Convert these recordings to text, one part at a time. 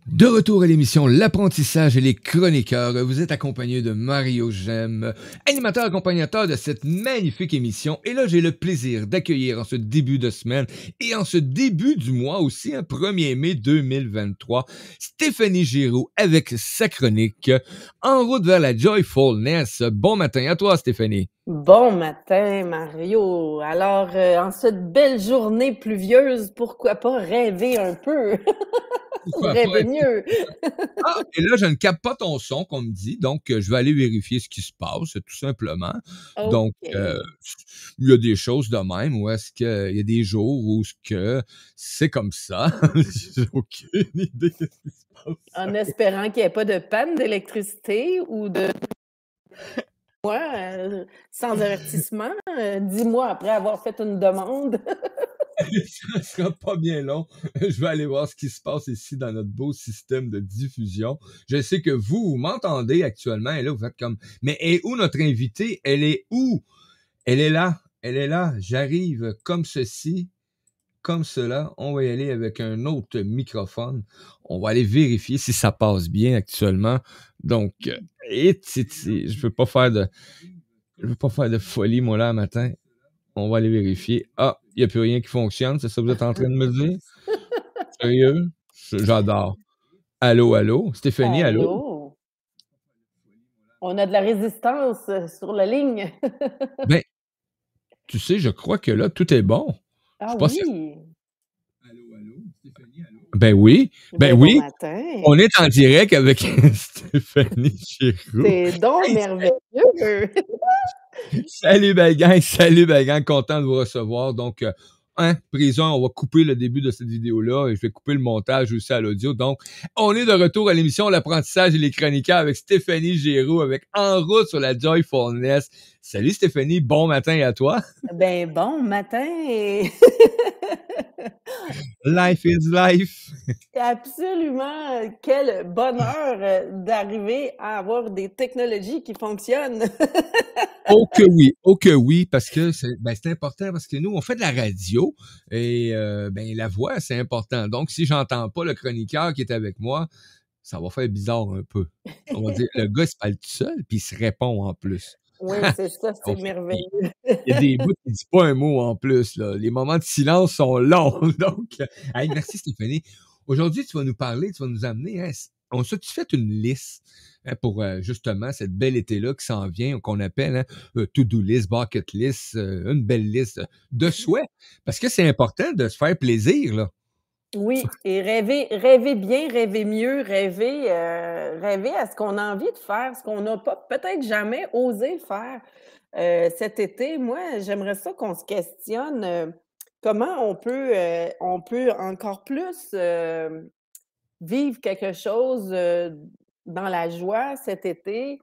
De retour à l'émission L'apprentissage et les chroniqueurs, vous êtes accompagné de Mario Gem, animateur accompagnateur de cette magnifique émission. Et là, j'ai le plaisir d'accueillir en ce début de semaine et en ce début du mois aussi, 1er mai 2023, Stéphanie Giroux avec sa chronique En route vers la Joyfulness. Bon matin à toi, Stéphanie. Bon matin, Mario. Alors, en cette belle journée pluvieuse, pourquoi pas rêver un peu? Ou Pourquoi pas? rêver mieux? Ah, et là, je ne capte pas ton son, qu'on me dit, donc je vais aller vérifier ce qui se passe, tout simplement. Donc, OK. il y a des choses de même, où est-ce qu'il y a des jours où ce que c'est comme ça. J'ai aucune idée de ce qui se passe. En espérant qu'il n'y ait pas de panne d'électricité ou de moi, sans avertissement, 10 mois après avoir fait une demande. Ça sera pas bien long. Je vais aller voir ce qui se passe ici dans notre beau système de diffusion. Je sais que vous m'entendez actuellement, et là, vous faites comme, mais est où notre invitée? Elle est où? Elle est là. Elle est là. J'arrive comme ceci, comme cela. On va y aller avec un autre microphone. On va aller vérifier si ça passe bien actuellement. Donc, je veux pas faire de folie, moi, là, matin. On va aller vérifier. Ah, il n'y a plus rien qui fonctionne. C'est ça que vous êtes en train de me dire? Sérieux? J'adore. Allô, allô? Stéphanie, allô? Allô? On a de la résistance sur la ligne. Ben, tu sais, je crois que là, tout est bon. Je Ah suis pas certain. oui. Ben oui. Ben Ben, bon oui. On matin. est en direct avec Stéphanie Giroux. C'est donc Hey, merveilleux. salut belle gang, content de vous recevoir. Donc, prison, on va couper le début de cette vidéo-là et je vais couper le montage aussi à l'audio. Donc, on est de retour à l'émission L'apprentissage et les chroniqueurs avec Stéphanie Giroux, avec En route sur la Joyfulness. Salut Stéphanie, bon matin à toi. Ben, bon matin. Life is life. Absolument, quel bonheur, d'arriver à avoir des technologies qui fonctionnent. Oh que oui, parce que c'est important parce que nous, on fait de la radio et ben la voix, c'est important. Donc, si j'entends pas le chroniqueur qui est avec moi, ça va faire bizarre un peu. On va dire, le gars, il se parle tout seul, puis il se répond en plus. Oui, c'est ça, c'est Donc, merveilleux. il y a des bouts qui ne disent pas un mot en plus. Là. Les moments de silence sont longs. Donc, hey, merci Stéphanie. Aujourd'hui, tu vas nous parler, tu vas nous amener. Hein, on s'est fait une liste pour justement cette belle été-là qui s'en vient, qu'on appelle to-do list, bucket list, une belle liste de souhaits. Parce que c'est important de se faire plaisir. Là. Oui, et rêver bien, rêver mieux, rêver à ce qu'on a envie de faire, ce qu'on n'a pas peut-être jamais osé faire, cet été. Moi, j'aimerais ça qu'on se questionne, comment on peut encore plus, vivre quelque chose, dans la joie cet été.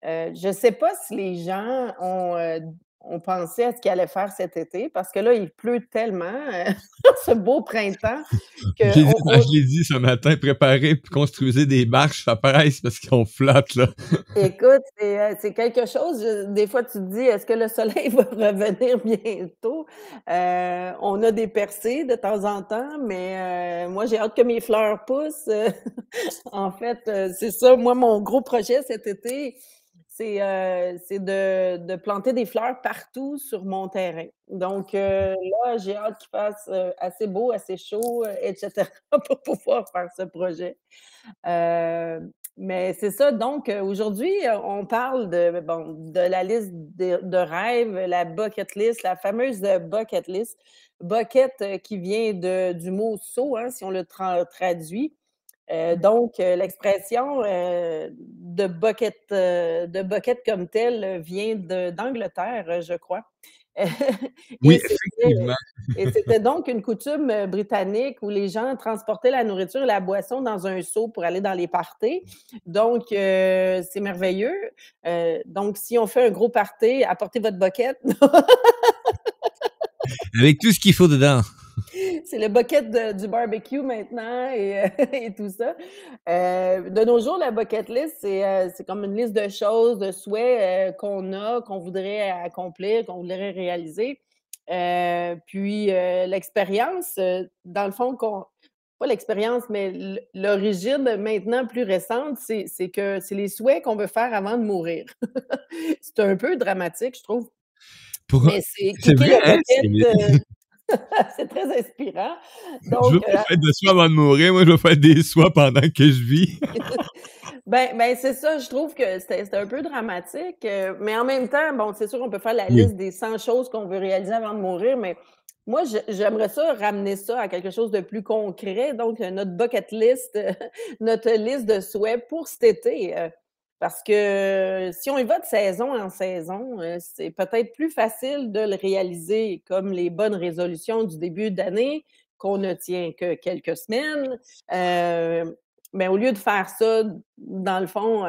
Je ne sais pas si les gens ont pensé à ce qu'ils allaient faire cet été parce que là, il pleut tellement, ce beau printemps J'ai dit, qu'on je l'ai dit ce matin, préparez puis construisez des marches, ça presse parce qu'on flotte, là. écoute, c'est quelque chose, des fois tu te dis: «Est-ce que le soleil va revenir bientôt?» On a des percées de temps en temps, mais moi j'ai hâte que mes fleurs poussent. En fait, c'est ça, moi mon gros projet cet été, c'est de planter des fleurs partout sur mon terrain. Donc là, j'ai hâte qu'il fasse, assez beau, assez chaud, et cetera pour pouvoir faire ce projet. Mais c'est ça, donc aujourd'hui, on parle de la liste de rêves, la bucket list, la fameuse, bucket list. Bucket, qui vient du mot seau, hein, si on le traduit. Donc l'expression, de bucket comme telle, vient d'Angleterre, je crois. Oui, Et c'était effectivement. et c'était donc une coutume, britannique où les gens transportaient la nourriture et la boisson dans un seau pour aller dans les parties. Donc c'est merveilleux. Donc si on fait un gros party, apportez votre bucket. Avec tout ce qu'il faut dedans. C'est le bucket du barbecue maintenant et et tout ça. De nos jours, la bucket list, c'est comme une liste de choses, de souhaits, qu'on voudrait accomplir, qu'on voudrait réaliser. Puis, l'expérience, dans le fond, pas l'expérience, mais l'origine maintenant plus récente, c'est que c'est les souhaits qu'on veut faire avant de mourir. C'est un peu dramatique, je trouve, Pour mais c'est c'est kicker vrai, le hein? bucket, c'est très inspirant. Je veux Donc, pas faire de soie avant de mourir, moi je veux faire des soies pendant que je vis. ben, c'est ça, je trouve que c'était un peu dramatique, mais en même temps, bon, c'est sûr qu'on peut faire la Oui. liste des 100 choses qu'on veut réaliser avant de mourir, mais moi, j'aimerais ça ramener ça à quelque chose de plus concret, donc notre bucket list, notre liste de souhaits pour cet été, parce que si on y va de saison en saison, c'est peut-être plus facile de le réaliser comme les bonnes résolutions du début d'année qu'on ne tient que quelques semaines, mais au lieu de faire ça, dans le fond,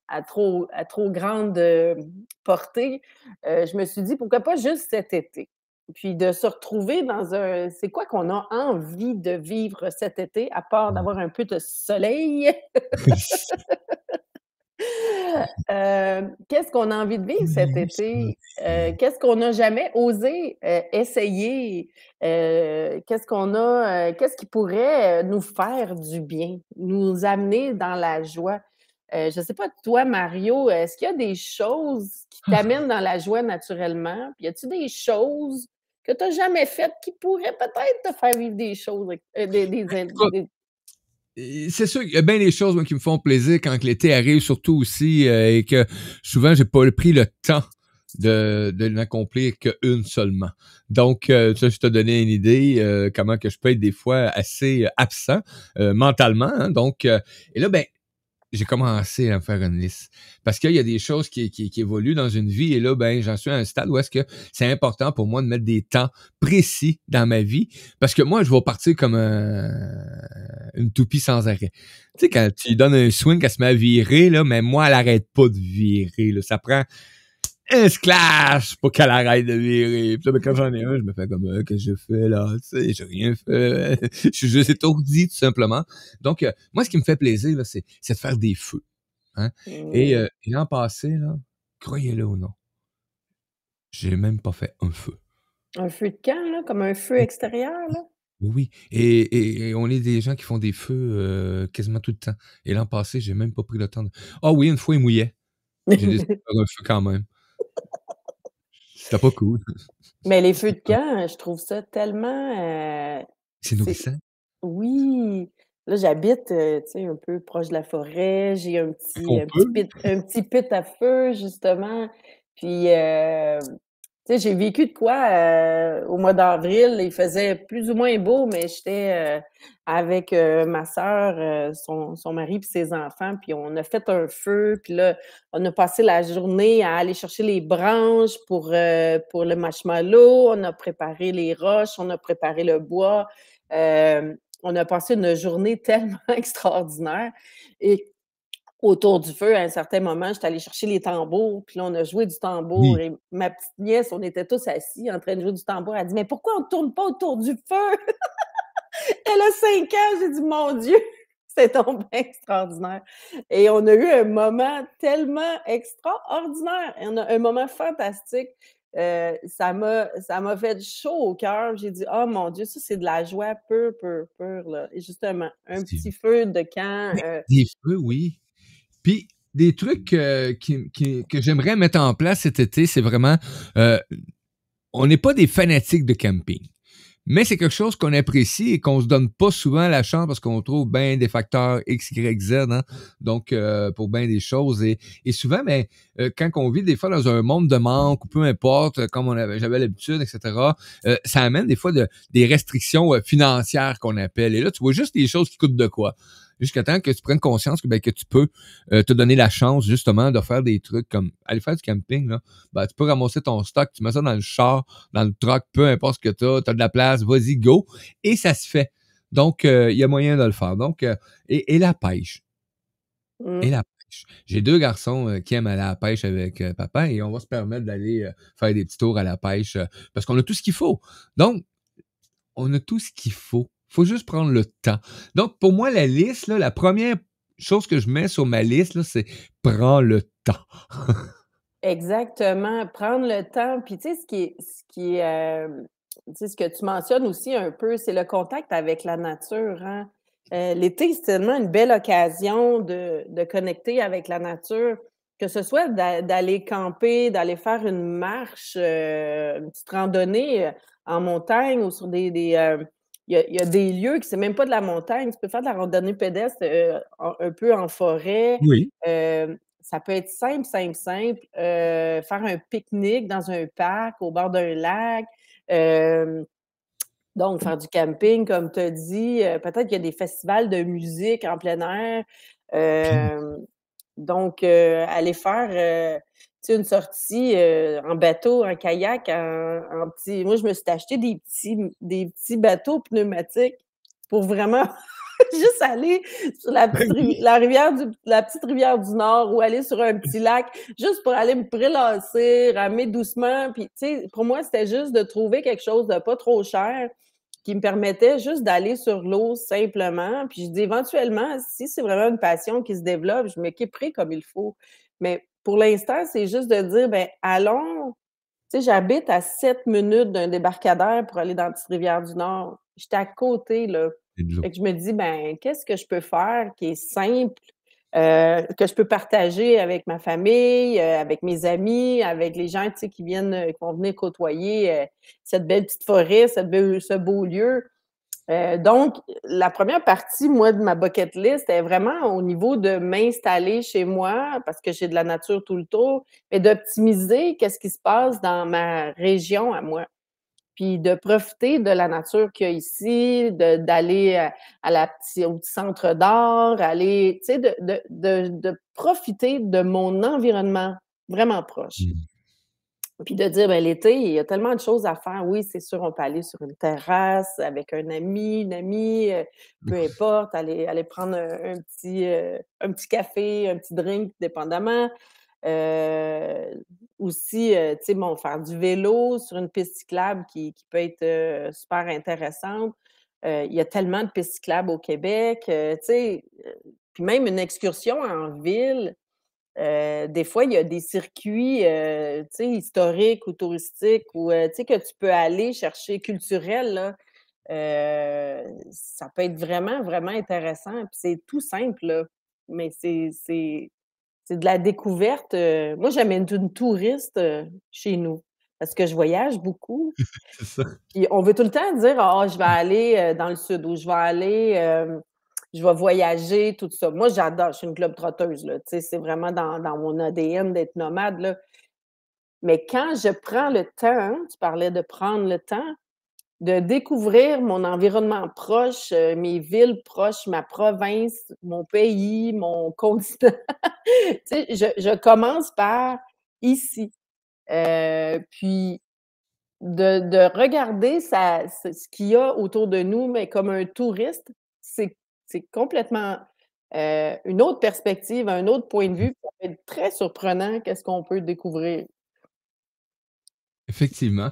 à trop grande, portée, je me suis dit: «Pourquoi pas juste cet été?» Puis de se retrouver dans un c'est quoi qu'on a envie de vivre cet été, à part d'avoir un peu de soleil? Qu'est-ce qu'on a envie de vivre cet été? Qu'est-ce qu'on n'a jamais osé, essayer? Qu'est-ce qui pourrait, nous faire du bien, nous amener dans la joie? Je ne sais pas toi, Mario, est-ce qu'il y a des choses qui t'amènent dans la joie naturellement? Puis y a-tu des choses que tu n'as jamais faites qui pourraient peut-être te faire vivre des choses, Et c'est sûr qu'il y a bien des choses moi, qui me font plaisir quand que l'été arrive, surtout aussi, et que souvent, j'ai pas pris le temps de n'accomplir qu'une seulement. Donc, ça, je te donnais une idée comment que je peux être des fois assez absent mentalement. Hein. Donc, et là, ben, j'ai commencé à me faire une liste. Parce qu'il y a des choses qui évoluent dans une vie et là, ben, j'en suis à un stade où est-ce que c'est important pour moi de mettre des temps précis dans ma vie. Parce que moi, je vais partir comme une toupie sans arrêt. Tu sais, quand tu lui donnes un swing, elle se met à virer, là, mais moi, elle arrête pas de virer. Là. Ça prend un splash pour qu'elle arrête de virer. Puis là, ben, quand j'en ai un, je me fais comme, qu'est-ce que je fais là? Tu sais, j'ai rien fait. Je suis juste étourdi, tout simplement. Donc, moi, ce qui me fait plaisir, là, c'est de faire des feux. Hein? mmh, Et l'an passé, là, croyez-le ou non, j'ai même pas fait un feu. un feu de camp, là, comme un feu extérieur, là? Oui, oui. Et on est des gens qui font des feux quasiment tout le temps. Et l'an passé, j'ai même pas pris le temps de. Ah oui, une fois, il mouillait. J'ai décidé de faire un feu quand même. C'était pas cool. Mais les feux de camp, je trouve ça tellement, C'est c'est nourrissant. oui. Là, j'habite, tu sais, un peu proche de la forêt. J'ai un Fait petit qu'on un petit peut. pit un petit pit à feu, justement. Puis, tu sais, j'ai vécu de quoi, au mois d'avril. Il faisait plus ou moins beau, mais j'étais, avec, ma sœur, son mari puis ses enfants, puis on a fait un feu. Puis là, on a passé la journée à aller chercher les branches pour le marshmallow. On a préparé les roches, on a préparé le bois. On a passé une journée tellement extraordinaire et autour du feu, à un certain moment, j'étais allée chercher les tambours, puis là, on a joué du tambour Oui. et ma petite nièce, on était tous assis en train de jouer du tambour. Elle dit: «Mais pourquoi on ne tourne pas autour du feu?» Elle a 5 ans, j'ai dit: «Mon Dieu, c'est donc bien extraordinaire» et on a eu un moment tellement extraordinaire et on a un moment fantastique. Ça m'a fait chaud au cœur. J'ai dit: «Oh mon Dieu, ça, c'est de la joie pure, pure, pure, là» et justement, un C'est petit feu de camp, mais des feux, oui. Puis des trucs que j'aimerais mettre en place cet été, c'est vraiment, heu, on n'est pas des fanatiques de camping. Mais c'est quelque chose qu'on apprécie et qu'on se donne pas souvent la chance parce qu'on trouve bien des facteurs X, Y, Z, hein? Donc, pour bien des choses. Et souvent, ben, quand on vit des fois dans un monde de manque ou peu importe, comme j'avais l'habitude, etc., ça amène des fois des restrictions financières qu'on appelle. Et là, tu vois juste les choses qui coûtent de quoi. Jusqu'à temps que tu prennes conscience que, ben, que tu peux te donner la chance justement de faire des trucs comme aller faire du camping. Là. Ben, tu peux ramasser ton stock, tu mets ça dans le char, dans le truck, peu importe ce que tu as de la place, vas-y, go. Et ça se fait. Donc, il y a moyen de le faire. Donc, et la pêche. mmh. Et la pêche. J'ai deux garçons qui aiment aller à la pêche avec papa et on va se permettre d'aller faire des petits tours à la pêche parce qu'on a tout ce qu'il faut. Donc, on a tout ce qu'il faut. Faut juste prendre le temps. Donc, pour moi, la liste, là, la première chose que je mets sur ma liste, là, c'est prends le temps. Exactement, prendre le temps. Puis tu sais, tu sais, ce que tu mentionnes aussi un peu, c'est le contact avec la nature, hein. L'été, c'est tellement une belle occasion de connecter avec la nature, que ce soit d'aller camper, d'aller faire une marche, une petite randonnée, en montagne ou sur il y a des lieux que c'est même pas de la montagne, tu peux faire de la randonnée pédestre, un peu en forêt. Oui. Ça peut être simple, simple, simple, faire un pique-nique dans un parc, au bord d'un lac, hem donc, faire du camping, comme tu as dit, peut-être qu'il y a des festivals de musique en plein air. Puis Donc, aller faire, tu sais, une sortie, en bateau, en kayak, en petit moi, je me suis acheté des petits bateaux pneumatiques pour vraiment juste aller sur ben oui, la petite rivière du Nord ou aller sur un petit lac, juste pour aller me prélasser, ramer doucement. Puis, tu sais, pour moi, c'était juste de trouver quelque chose de pas trop cher qui me permettait juste d'aller sur l'eau simplement. Puis je dis éventuellement, si c'est vraiment une passion qui se développe, je m'équiperai comme il faut. Mais pour l'instant, c'est juste de dire, ben allons. Tu sais, j'habite à 7 minutes d'un débarcadère pour aller dans la petite rivière du Nord. J'étais à côté, là. c'est de l'eau. Fait que je me dis: «Ben, qu'est-ce que je peux faire qui est simple, que je peux partager avec ma famille, avec mes amis, avec les gens, tu sais, qui vont venir côtoyer, cette belle petite forêt, ce beau lieu?» Donc la première partie, moi, de ma bucket list est vraiment au niveau de m'installer chez moi, parce que j'ai de la nature tout le tour, mais d'optimiser qu'est-ce qui se passe dans ma région à moi. Puis de profiter de la nature qu'il y a ici, d'aller, au petit centre d'art, aller, tu sais, de profiter de mon environnement vraiment proche. Mmh. Puis de dire, ben, l'été, il y a tellement de choses à faire. Oui, c'est sûr, on peut aller sur une terrasse avec un ami, une amie, peu importe, aller prendre un petit café, un petit drink, dépendamment. Aussi, tu sais, bon, faire du vélo sur une piste cyclable qui peut être, super intéressante. Il y a tellement de pistes cyclables au Québec, tu sais, puis même une excursion en ville. Des fois, il y a des circuits, tu sais, historiques ou touristiques ou, tu sais, que tu peux aller chercher culturels, là. Ça peut être vraiment, vraiment intéressant. Puis c'est tout simple, là, mais c'est de la découverte. Moi, j'aime être une touriste, chez nous parce que je voyage beaucoup. C'est ça. Puis on veut tout le temps dire: «Ah, je vais aller, dans le sud» ou je vais voyager», tout ça. Moi, j'adore, je suis une globe-trotteuse, là, tu sais, c'est vraiment dans mon ADN d'être nomade, là. Mais quand je prends le temps, hein, tu parlais de prendre le temps, de découvrir mon environnement proche, mes villes proches, ma province, mon pays, mon continent. Tu sais, je commence par ici, puis de regarder ce qu'il y a autour de nous, mais comme un touriste, c'est complètement, une autre perspective, un autre point de vue. Ça peut être très surprenant qu'est-ce qu'on peut découvrir. Effectivement.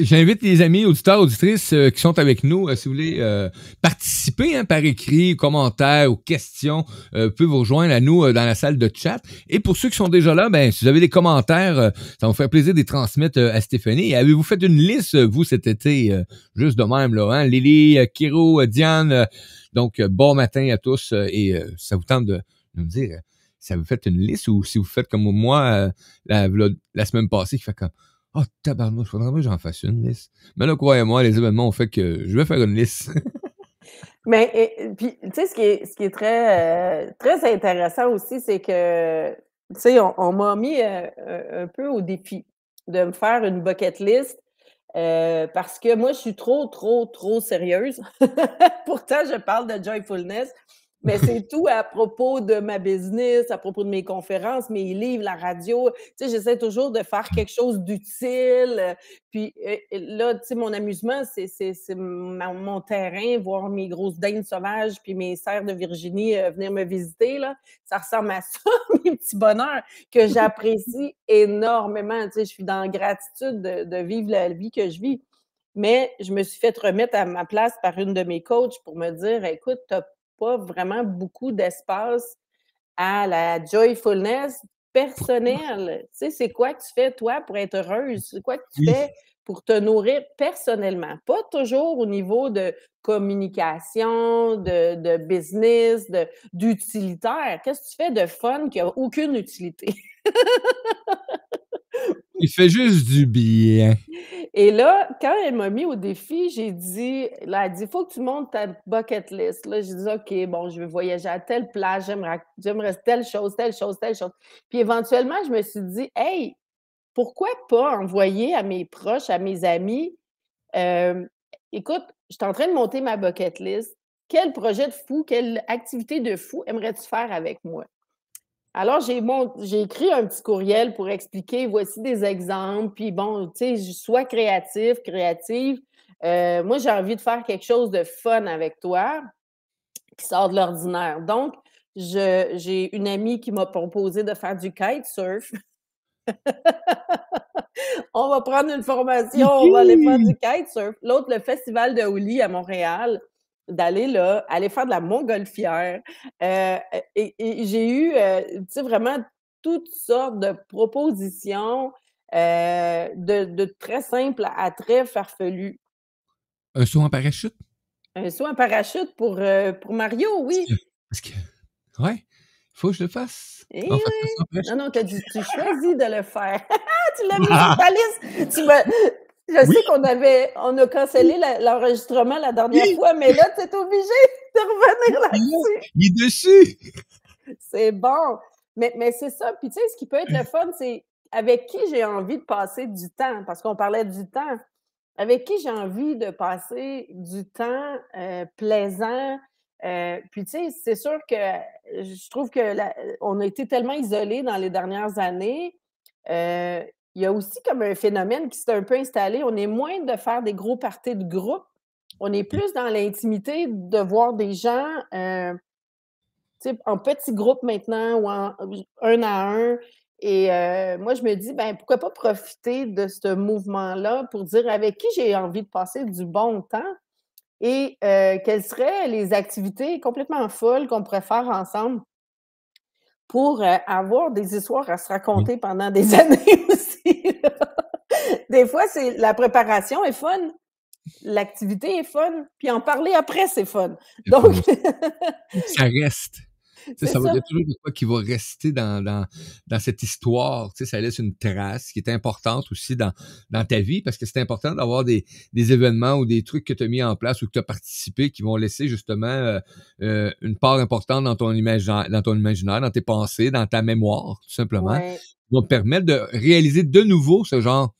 J'invite les amis auditeurs, auditrices qui sont avec nous, si vous voulez participer hein, par écrit, commentaires ou questions, vous pouvez vous rejoindre à nous dans la salle de chat. Et pour ceux qui sont déjà là, ben si vous avez des commentaires, ça va me faire plaisir de les transmettre à Stéphanie. Et avez-vous fait une liste, vous, cet été, juste de même, là, hein? Lily, Kiro, Diane, donc bon matin à tous et ça vous tente de me dire si vous faites une liste ou si vous faites comme moi la semaine passée qui fait comme oh, tabarnouche, faudrait bien que j'en fasse une liste. Mais là, croyez-moi, les événements ont fait que je vais faire une liste. Mais puis, tu sais, ce qui est très intéressant aussi, c'est que, tu sais, on m'a mis, un peu au défi de me faire une bucket list, parce que moi, je suis trop, trop, trop sérieuse. Pourtant, je parle de joyfulness, mais c'est tout à propos de ma business, à propos de mes conférences, mes livres, la radio. Tu sais, j'essaie toujours de faire quelque chose d'utile. Puis là, tu sais, mon amusement, c'est mon terrain, voir mes grosses dindes sauvages puis mes cerfs de Virginie venir me visiter, là. Ça ressemble à ça, mes petits bonheurs que j'apprécie énormément. Tu sais, je suis dans la gratitude de vivre la vie que je vis. Mais je me suis fait remettre à ma place par une de mes coachs pour me dire: «Écoute, tu as pas vraiment beaucoup d'espace à la joyfulness personnelle. Tu sais, c'est quoi que tu fais, toi, pour être heureuse? C'est quoi que tu Oui. fais pour te nourrir personnellement, pas toujours au niveau de communication, de business, d'utilitaire. Qu'est-ce que tu fais de fun qui a aucune utilité? Il fait juste du bien. Et là, quand elle m'a mis au défi, j'ai dit là, elle dit: «Faut que tu montes ta bucket list». Là, j'ai dit: «OK, bon, je veux voyager à telle place, j'aimerais telle chose, telle chose, telle chose». Puis éventuellement, je me suis dit: «Hey, pourquoi pas envoyer à mes proches, à mes amis, hem, écoute, je suis en train de monter ma bucket list. Quel projet de fou, quelle activité de fou aimerais-tu faire avec moi?» Alors, j'ai écrit un petit courriel pour expliquer, voici des exemples, puis bon, tu sais, sois créatif, créative. Moi, j'ai envie de faire quelque chose de fun avec toi, qui sort de l'ordinaire. Donc, j'ai une amie qui m'a proposé de faire du kitesurf. On va prendre une formation, on va aller faire du kitesurf. L'autre, le festival de houlis à Montréal, d'aller là, aller faire de la montgolfière. Et j'ai eu, tu sais, vraiment toutes sortes de propositions, de très simples à très farfelues. Un saut en parachute? Un saut en parachute pour Mario, Parce oui. que parce que ouais, faut que je le fasse. Eh On fait pas ça oui! en Non, parachute? non, tu choisis de le faire. Tu l'as mis sur ta liste. Je Oui, sais on a cancellé l'enregistrement la dernière oui, fois, mais là, tu es obligé de revenir il est là, là-dessus. il est dessus! C'est bon. Mais c'est ça. Puis tu sais, ce qui peut être le fun, c'est avec qui j'ai envie de passer du temps, parce qu'on parlait du temps. Avec qui j'ai envie de passer du temps, plaisant, puis tu sais, c'est sûr que je trouve que on a été tellement isolés dans les dernières années. Heu, il y a aussi comme un phénomène qui s'est un peu installé. On est moins de faire des gros parties de groupe. On est plus dans l'intimité de voir des gens, tu sais, en petits groupes maintenant ou en un à un. Et moi, je me dis: «Ben, pourquoi pas profiter de ce mouvement-là pour dire avec qui j'ai envie de passer du bon temps et quelles seraient les activités complètement folles qu'on pourrait faire ensemble pour, avoir des histoires à se Oui, raconter pendant des années aussi, là». Des fois, c'est la préparation est fun, l'activité est fun, puis en parler après, c'est fun. c'est fun Donc aussi. Ça reste. Tu sais, c'est ça va il y ça. a toujours de quoi qui va rester dans cette histoire, tu sais, ça laisse une trace qui est importante aussi dans ta vie parce que c'est important d'avoir des événements ou des trucs que tu as mis en place ou que tu as participé qui vont laisser justement, une part importante dans ton imaginaire, dans tes pensées, dans ta mémoire, tout simplement, Ouais. qui vont te permettre de réaliser de nouveau ce genre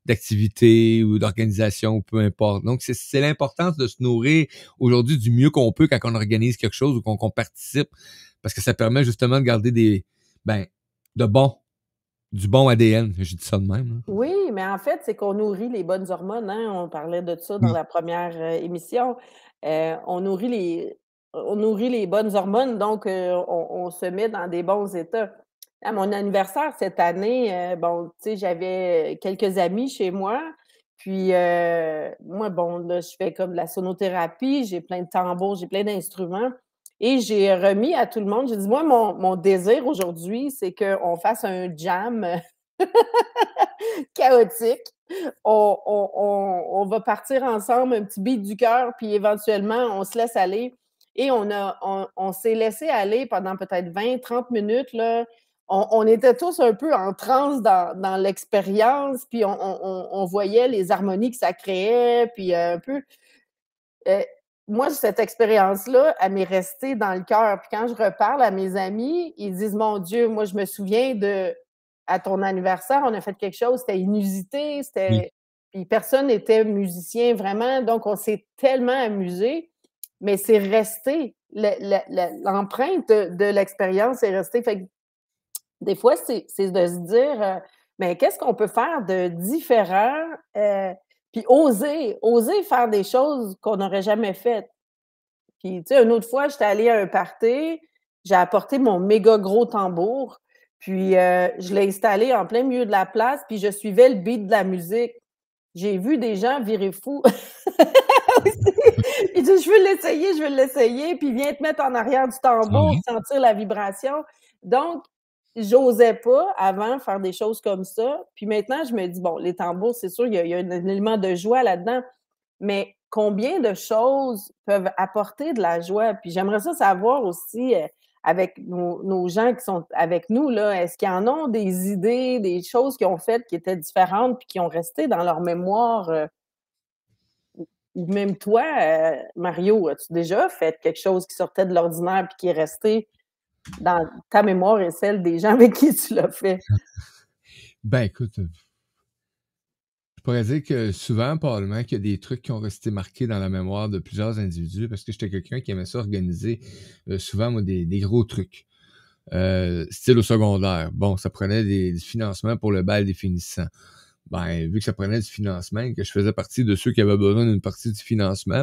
d'activité ou d'organisation ou peu importe. Donc, c'est l'importance de se nourrir aujourd'hui du mieux qu'on peut quand on organise quelque chose ou qu'on participe, parce que ça permet justement de garder ben, de bon, du bon ADN. J'ai dit ça de même. Là. Oui, mais en fait, c'est qu'on nourrit les bonnes hormones, hein. On parlait de ça dans Oui, la première émission. On nourrit les bonnes hormones, donc on se met dans des bons états. À mon anniversaire cette année, bon, tu sais, j'avais quelques amis chez moi, puis moi, bon, là, je fais comme de la sonothérapie, j'ai plein de tambours, j'ai plein d'instruments et j'ai remis à tout le monde, j'ai dit: «Moi, mon désir aujourd'hui, c'est qu'on fasse un jam chaotique. On va partir ensemble, un petit beat du cœur, puis éventuellement, on se laisse aller. Et on s'est laissé aller pendant peut-être 20, 30 minutes, là. On était tous un peu en transe dans l'expérience, puis on voyait les harmonies que ça créait, puis un peu. euh, Moi, cette expérience-là, elle m'est restée dans le cœur. Puis quand je reparle à mes amis, ils disent: Mon Dieu, moi, je me souviens à ton anniversaire, on a fait quelque chose, c'était inusité, oui, puis personne n'était musicien vraiment, donc on s'est tellement amusé, mais c'est resté. L'empreinte de l'expérience est restée. Fait que des fois, c'est de se dire, mais qu'est-ce qu'on peut faire de différent? Puis oser faire des choses qu'on n'aurait jamais faites. Puis, tu sais, une autre fois, j'étais allée à un party, j'ai apporté mon méga gros tambour, puis je l'ai installé en plein milieu de la place, puis je suivais le beat de la musique. J'ai vu des gens virer fous aussi. Ils disent: je veux l'essayer», puis viens te mettre en arrière du tambour, ouais. sentir la vibration. Donc, j'osais pas avant faire des choses comme ça. Puis maintenant, je me dis: «Bon, les tambours, c'est sûr, il y a un élément de joie là-dedans, mais combien de choses peuvent apporter de la joie?» Puis j'aimerais ça savoir aussi, avec nos gens qui sont avec nous, là, est-ce qu'ils en ont des idées, des choses qu'ils ont faites qui étaient différentes puis qui ont resté dans leur mémoire, ou même toi, Mario, as-tu déjà fait quelque chose qui sortait de l'ordinaire puis qui est resté dans ta mémoire et celle des gens avec qui tu l'as fait? Ben, écoute, je pourrais dire que souvent, probablement, qu'il y a des trucs qui ont resté marqués dans la mémoire de plusieurs individus parce que j'étais quelqu'un qui aimait ça organiser, souvent, moi, des gros trucs. Style au secondaire. Bon, ça prenait des financements pour le bal des finissants. Ben, vu que ça prenait du financement et que je faisais partie de ceux qui avaient besoin d'une partie du financement,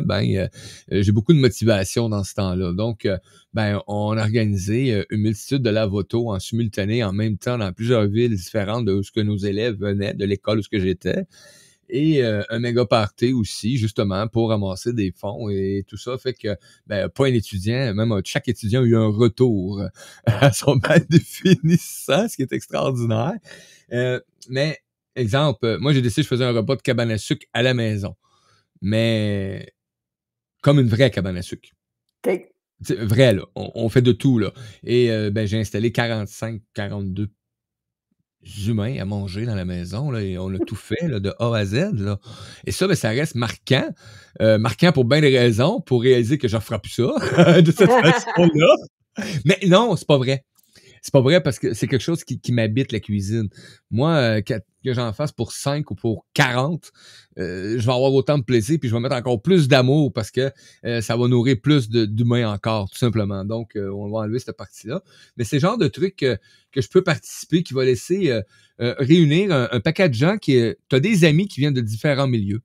j'ai beaucoup de motivation dans ce temps-là. Donc, on a organisé une multitude de lavotos en simultané, en même temps, dans plusieurs villes différentes de où ce que nos élèves venaient, de l'école où ce que j'étais. Et un méga party aussi, justement, pour ramasser des fonds et tout ça fait que, pas un étudiant, même chaque étudiant a eu un retour à son bal de finissant, ce qui est extraordinaire. Mais exemple, moi j'ai décidé que je faisais un repas de cabane à sucre à la maison, mais comme une vraie cabane à sucre. OK. Tu sais, vrai, là. On fait de tout, là. Et j'ai installé 45-42 humains à manger dans la maison, là, et on a tout fait, là, de A à Z, là. Et ça, ça reste marquant. Marquant pour bien des raisons, pour réaliser que je ne referai plus ça de cette façon-là. Mais non, c'est pas vrai. C'est pas vrai parce que c'est quelque chose qui m'habite, la cuisine. Moi, que j'en fasse pour 5 ou pour 40, je vais avoir autant de plaisir puis je vais mettre encore plus d'amour parce que ça va nourrir plus d'humains encore, tout simplement. Donc, on va enlever cette partie-là. Mais c'est le genre de truc que je peux participer qui va laisser réunir un paquet de gens qui... T'as des amis qui viennent de différents milieux.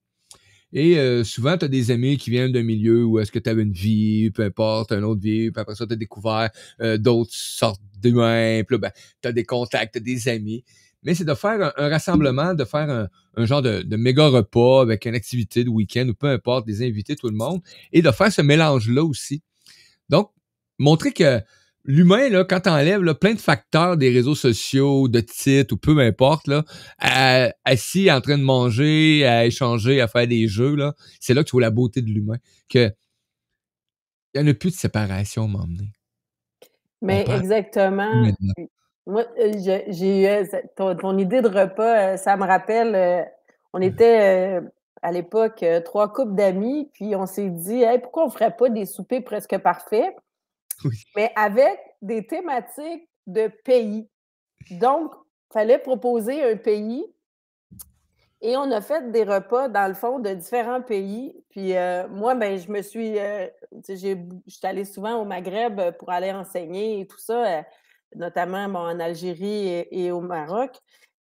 Et souvent, tu as des amis qui viennent d'un milieu où est-ce que tu avais une vie, peu importe, une autre vie, puis après ça, tu as découvert d'autres sortes d'humains, puis là, tu as des contacts, tu as des amis. Mais c'est de faire un rassemblement, de faire un genre de méga repas avec une activité de week-end ou peu importe, des invités, tout le monde, et de faire ce mélange-là aussi. Donc, montrer que l'humain, là, quand t'enlèves là, plein de facteurs des réseaux sociaux, de titres ou peu importe, là, assis en train de manger, à échanger, à faire des jeux, là, c'est là que tu vois la beauté de l'humain. Que il n'y en a plus de séparation, m'emmener. On Mais parle exactement. humainement. Moi, j'ai, ton idée de repas, ça me rappelle, on était, à l'époque, 3 couples d'amis, puis on s'est dit: «Hey, pourquoi on ferait pas des soupers presque parfaits, Oui. mais avec des thématiques de pays?» Donc, fallait proposer un pays et on a fait des repas, dans le fond, de différents pays. Puis, moi, je me suis, tu sais, je suis allée souvent au Maghreb, pour aller enseigner et tout ça, notamment, bon, en Algérie et au Maroc.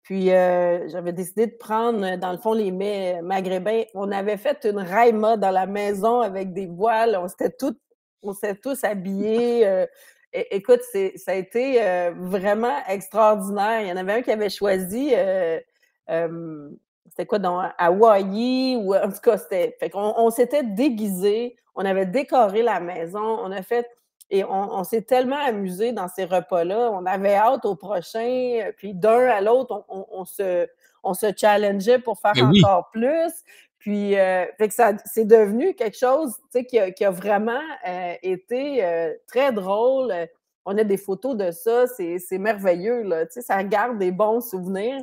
Puis, j'avais décidé de prendre, dans le fond, les mets maghrébins. On avait fait une raïma dans la maison avec des voiles. On s'était tous habillés, écoute, ça a été, vraiment extraordinaire. Il y en avait un qui avait choisi, c'était quoi dans Hawaï ou en tout cas, c'était fait qu'on on s'était déguisés, on avait décoré la maison, on a fait et on s'est tellement amusés dans ces repas-là. On avait hâte au prochain, puis d'un à l'autre, on se challengeait pour faire Ben oui. encore plus. Puis, fait que ça c'est devenu quelque chose, tu sais, qui a vraiment, été, très drôle. On a des photos de ça, c'est merveilleux, là, tu sais, ça garde des bons souvenirs.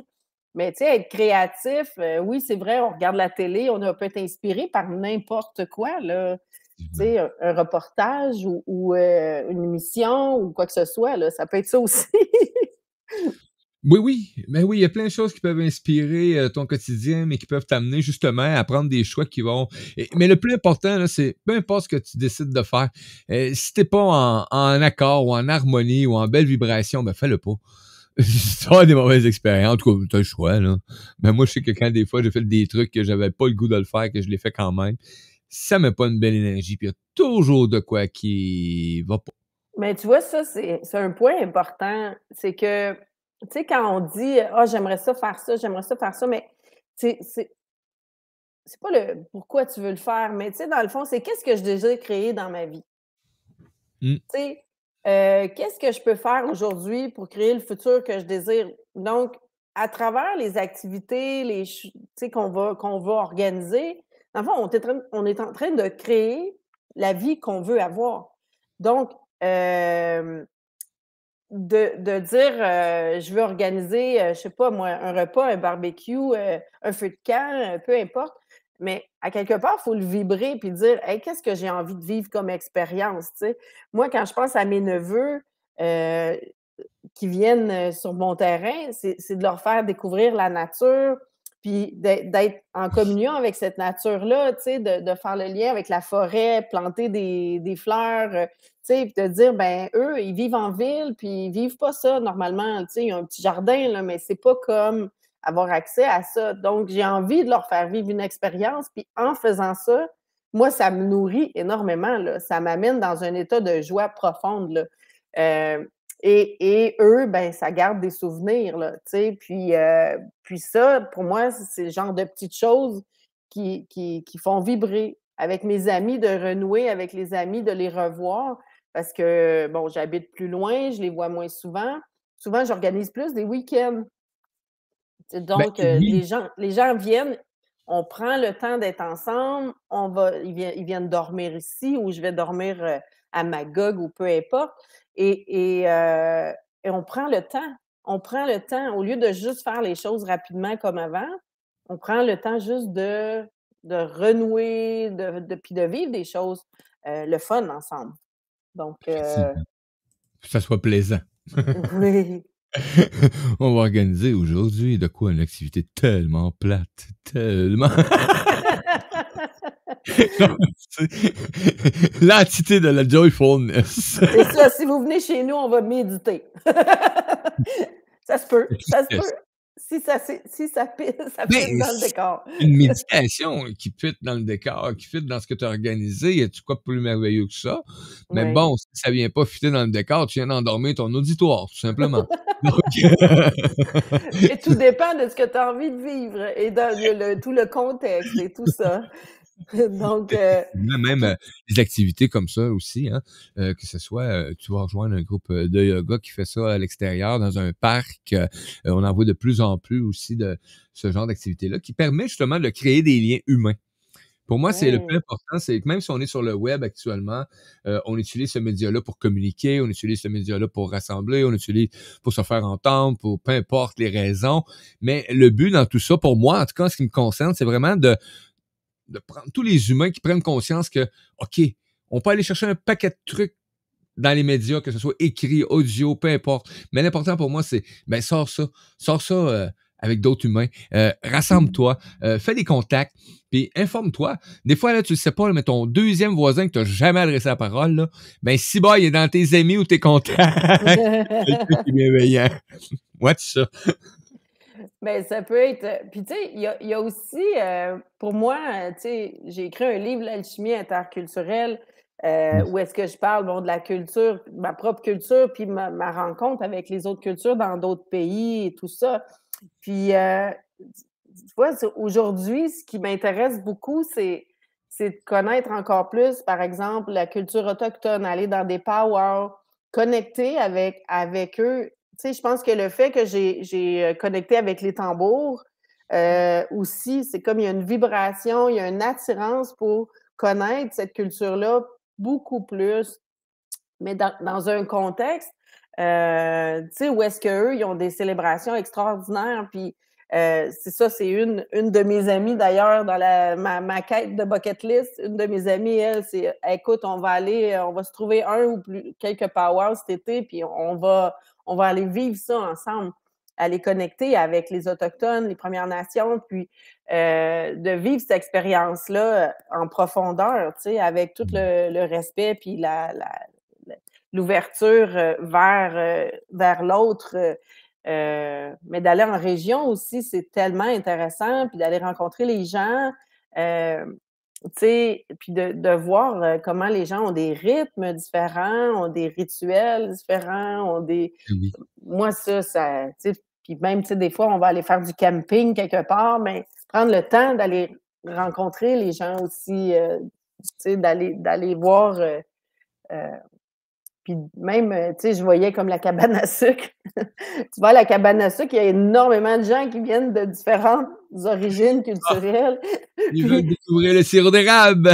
Mais tu sais, être créatif, oui, c'est vrai, on regarde la télé, on peut être inspiré par n'importe quoi, là. Tu sais, un reportage ou une émission ou quoi que ce soit, là, ça peut être ça aussi. Oui, oui. Mais oui, il y a plein de choses qui peuvent inspirer ton quotidien, mais qui peuvent t'amener justement à prendre des choix qui vont. Mais le plus important, là, c'est peu importe ce que tu décides de faire, si t'es pas en accord ou en harmonie ou en belle vibration, fais-le pas. Tu vas avoir des mauvaises expériences. En tout cas, t'as le choix, là. Mais moi, je sais que quand des fois j'ai fait des trucs que j'avais pas le goût de le faire, que je l'ai fait quand même, ça met pas une belle énergie. Puis il y a toujours de quoi qui va pas. Mais tu vois, ça, c'est un point important. C'est que, tu sais, quand on dit: «Ah, j'aimerais ça faire ça», mais c'est pas le pourquoi tu veux le faire, mais tu sais, dans le fond, c'est qu'est-ce que je désire créer dans ma vie? Mm. Tu sais? Qu'est-ce que je peux faire aujourd'hui pour créer le futur que je désire? Donc, à travers les activités, les ch tu sais, qu'on va organiser, dans le fond, on est en train de créer la vie qu'on veut avoir. Donc, de dire, je veux organiser, je sais pas moi, un repas, un barbecue, un feu de camp, peu importe, mais à quelque part, il faut le vibrer puis dire: «Hey, qu'est-ce que j'ai envie de vivre comme expérience?» Tu sais? Moi, quand je pense à mes neveux, heu qui viennent, sur mon terrain, c'est de leur faire découvrir la nature, puis d'être en communion avec cette nature-là, tu sais, de faire le lien avec la forêt, planter des fleurs, tu sais, puis de dire, ben eux, ils vivent en ville, puis ils vivent pas ça normalement, tu sais, ils ont un petit jardin, là, mais c'est pas comme avoir accès à ça. Donc j'ai envie de leur faire vivre une expérience, puis en faisant ça, moi, ça me nourrit énormément, là. Ça m'amène dans un état de joie profonde, là. Et eux, ben, ça garde des souvenirs, là, tu sais? Puis ça, pour moi, c'est le genre de petites choses qui font vibrer. Avec mes amis, de renouer avec les amis, de les revoir parce que, bon, j'habite plus loin, je les vois moins souvent. Souvent, j'organise plus des week-ends. Tu sais, Ben donc, oui, les gens viennent, on prend le temps d'être ensemble, ils viennent dormir ici ou je vais dormir, à Magog ou peu importe et on prend le temps. On prend le temps au lieu de juste faire les choses rapidement comme avant, on prend le temps juste de renouer, puis de vivre des choses, le fun ensemble. Donc, effectivement, que ça soit plaisant. oui. On va organiser aujourd'hui de quoi une activité tellement plate, tellement non, tu sais, l'entité de la joyfulness. C'est ça, si vous venez chez nous, on va méditer. Ça se peut, ça se peut. Si ça fit ça Ben, fit dans le décor. une méditation qui fit dans le décor, qui fit dans ce que tu as organisé, y a-tu quoi de plus merveilleux que ça? Mais Oui. bon, si ça vient pas fitter dans le décor, tu viens d'endormir ton auditoire, tout simplement. Donc Mais tout dépend de ce que tu as envie de vivre et dans tout le contexte et tout ça. Donc, effectivement, même, tout des activités comme ça aussi, hein, que ce soit, tu vas rejoindre un groupe, de yoga qui fait ça à l'extérieur dans un parc, on en voit de plus en plus aussi de ce genre d'activité-là qui permet justement de créer des liens humains. Pour moi, c'est le plus oui, important, c'est que même si on est sur le web actuellement, on utilise ce média-là pour communiquer, on utilise ce média-là pour rassembler, on utilise pour se faire entendre, pour peu importe les raisons. Mais le but dans tout ça, pour moi, en tout cas, en ce qui me concerne, c'est vraiment de prendre tous les humains qui prennent conscience que, OK, on peut aller chercher un paquet de trucs dans les médias, que ce soit écrit, audio, peu importe. Mais l'important pour moi, c'est, ben, sors ça avec d'autres humains, rassemble-toi, fais des contacts, puis informe-toi. Des fois, là, tu le sais pas, là, mais ton deuxième voisin que tu n'as jamais adressé la parole, là, ben, si bas, il est dans tes amis ou tes contacts. Quelqu'un qui est bienveillant. Watch ça. mais ça peut être, puis tu sais, il y a aussi, pour moi, tu sais, j'ai écrit un livre, «L'alchimie interculturelle», où est-ce que je parle, bon, de la culture, ma propre culture, puis ma rencontre avec les autres cultures dans d'autres pays et tout ça. Puis, tu vois, aujourd'hui, ce qui m'intéresse beaucoup, c'est de connaître encore plus, par exemple, la culture autochtone, aller dans des pow connecter avec eux. Tu sais, je pense que le fait que j'ai connecté avec les tambours, aussi, c'est comme il y a une vibration, il y a une attirance pour connaître cette culture-là beaucoup plus, mais dans un contexte, tu sais, où est-ce qu'eux, ils ont des célébrations extraordinaires, puis c'est ça, c'est une de mes amies d'ailleurs dans ma quête de bucket list, une de mes amies, elle, c'est: «Écoute, on va se trouver un ou plus quelques powwows cet été, puis on va aller vivre ça ensemble, aller connecter avec les Autochtones, les Premières Nations, puis de vivre cette expérience-là, en profondeur, tu sais, avec tout le respect puis l'ouverture vers l'autre. Mais d'aller en région aussi, c'est tellement intéressant, puis d'aller rencontrer les gens, tu sais, puis de voir comment les gens ont des rythmes différents, ont des rituels différents, ont des. Oui. Moi, ça, tu sais, puis même, tu sais, des fois, on va aller faire du camping quelque part, mais prendre le temps d'aller rencontrer les gens aussi, tu sais, d'aller voir. Euh, Puis même, tu sais, je voyais comme la cabane à sucre. Tu vois, la cabane à sucre, il y a énormément de gens qui viennent de différentes origines Ah, culturelles. ils veulent Puis, découvrir le sirop d'érable.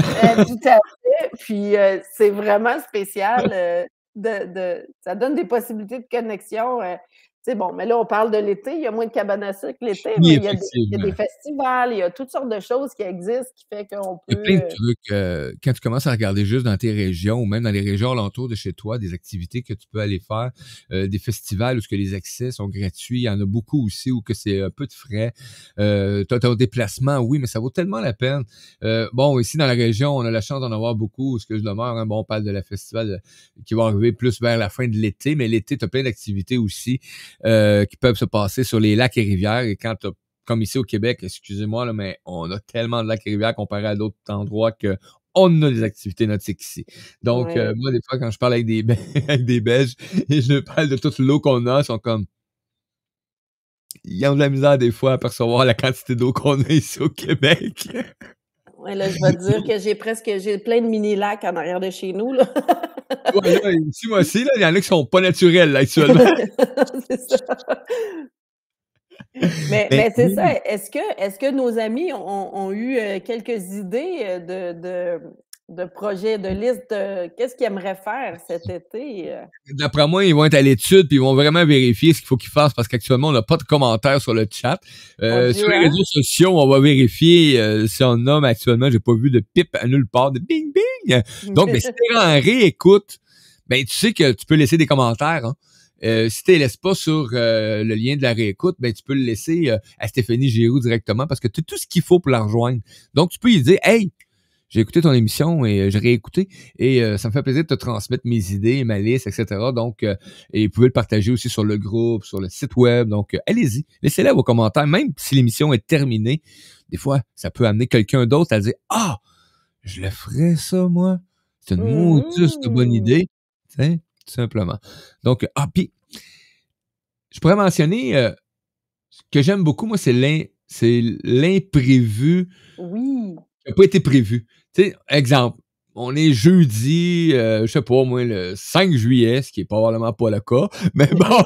tout à fait. Puis, c'est vraiment spécial, ça donne des possibilités de connexion, tu sais, bon, mais là, on parle de l'été, il y a moins de cabanes à sucre l'été, Oui, mais il y a des effectivement. festivals, il y a toutes sortes de choses qui existent qui fait qu'on Il y a peut, plein de trucs, quand tu commences à regarder juste dans tes régions ou même dans les régions alentours de chez toi, des activités que tu peux aller faire, des festivals où ce que les accès sont gratuits. Il y en a beaucoup aussi où que c'est un peu de frais. T'as ton déplacement, oui, mais ça vaut tellement la peine. Bon, ici dans la région, on a la chance d'en avoir beaucoup où ce que je demeure. Hein, bon, on parle de la festival qui va arriver plus vers la fin de l'été, mais l'été, t'as plein d'activités aussi qui peuvent se passer sur les lacs et rivières. Et quand t'as comme ici au Québec, excusez-moi, là, mais on a tellement de lacs et rivières comparé à d'autres endroits que on a des activités nautiques ici. Donc, ouais. moi, des fois, quand je parle avec des, avec des Belges et je leur parle de toute l'eau qu'on a, ils sont comme, ils ont de la misère des fois à percevoir la quantité d'eau qu'on a ici au Québec. Ouais, là, je vais te dire que j'ai plein de mini lacs en arrière de chez nous, là. Ouais, là, ici, moi aussi, là, il y en a qui sont pas naturels, là, actuellement. C'est ça. Mais Mais c'est ça. oui, Est-ce que nos amis ont eu, quelques idées, de projets, de listes, qu'est-ce qu'ils aimeraient faire cet été? d'après moi, ils vont être à l'étude puis ils vont vraiment vérifier ce qu'il faut qu'ils fassent parce qu'actuellement, on n'a pas de commentaires sur le chat. Mon Sur Dieu, les hein? réseaux sociaux, on va vérifier si on a, mais actuellement, j'ai pas vu de pipe à nulle part, de bing bing. Donc, ben, si t'es en réécoute, ben, tu sais que tu peux laisser des commentaires, hein. Si tu ne laisses pas sur le lien de la réécoute, ben tu peux le laisser à Stéphanie Giroux directement parce que tu as tout ce qu'il faut pour la rejoindre. Donc, tu peux lui dire Hey, j'ai écouté ton émission et j'ai réécouté et ça me fait plaisir de te transmettre mes idées, ma liste, etc. Donc, et vous pouvez le partager aussi sur le groupe, sur le site web. Donc, allez-y, laissez-les vos commentaires, même si l'émission est terminée. Des fois, ça peut amener quelqu'un d'autre à dire Ah, je le ferais ça, moi. C'est une maudite bonne Mmh. idée. Tu sais, tout simplement. Donc, puis je pourrais mentionner ce que j'aime beaucoup, moi, c'est l'imprévu Oui. qui n'a pas été prévu. Tu sais, exemple, on est jeudi, je sais pas, moi, le 5 juillet, ce qui est probablement pas le cas, mais bon,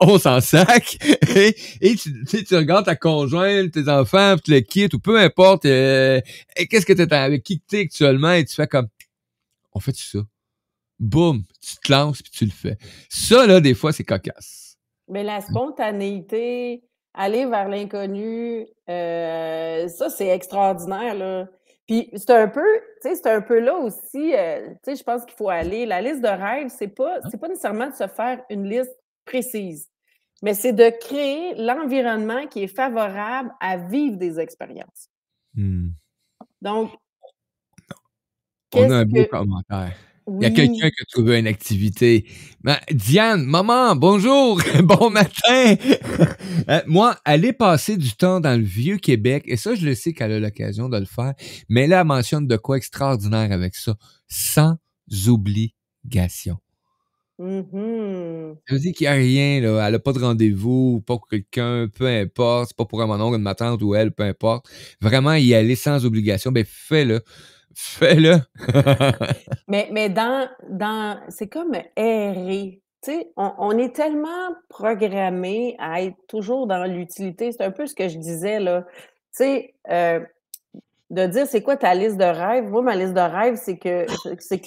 on s'en sac. Et tu regardes ta conjointe, tes enfants, puis tu le quittes, ou peu importe, qu'est-ce que t'es avec qui tu es actuellement, et tu fais comme, on fait ça. Boum, tu te lances, puis tu le fais. Ça, là, des fois, c'est cocasse. Mais la spontanéité, aller vers l'inconnu, ça, c'est extraordinaire, là. Puis c'est un peu, tu sais, c'est un peu là aussi, tu sais, je pense qu'il faut aller la liste de rêves, c'est pas nécessairement de se faire une liste précise, mais c'est de créer l'environnement qui est favorable à vivre des expériences. Hmm. Donc, On a qu'est-ce un beau que commentaire. Il y a quelqu'un oui. qui a trouvé une activité. Diane, maman, bonjour, bon matin. Moi, aller passer du temps dans le vieux Québec, et ça, je le sais qu'elle a l'occasion de le faire, mais là, elle mentionne de quoi extraordinaire avec ça. Sans obligation. Mmh. Ça veut dire qu'il n'y a rien, là. Elle n'a pas de rendez-vous, pas pour quelqu'un, peu importe. C'est pas pour un mon oncle, ma tante ou elle, peu importe. Vraiment y aller sans obligation, ben fais-le. Fais-le. Mais dans c'est comme errer. Tu sais, on est tellement programmé à être toujours dans l'utilité. C'est un peu ce que je disais, là. Tu sais, de dire: «C'est quoi ta liste de rêves?» Moi, ma liste de rêves, c'est que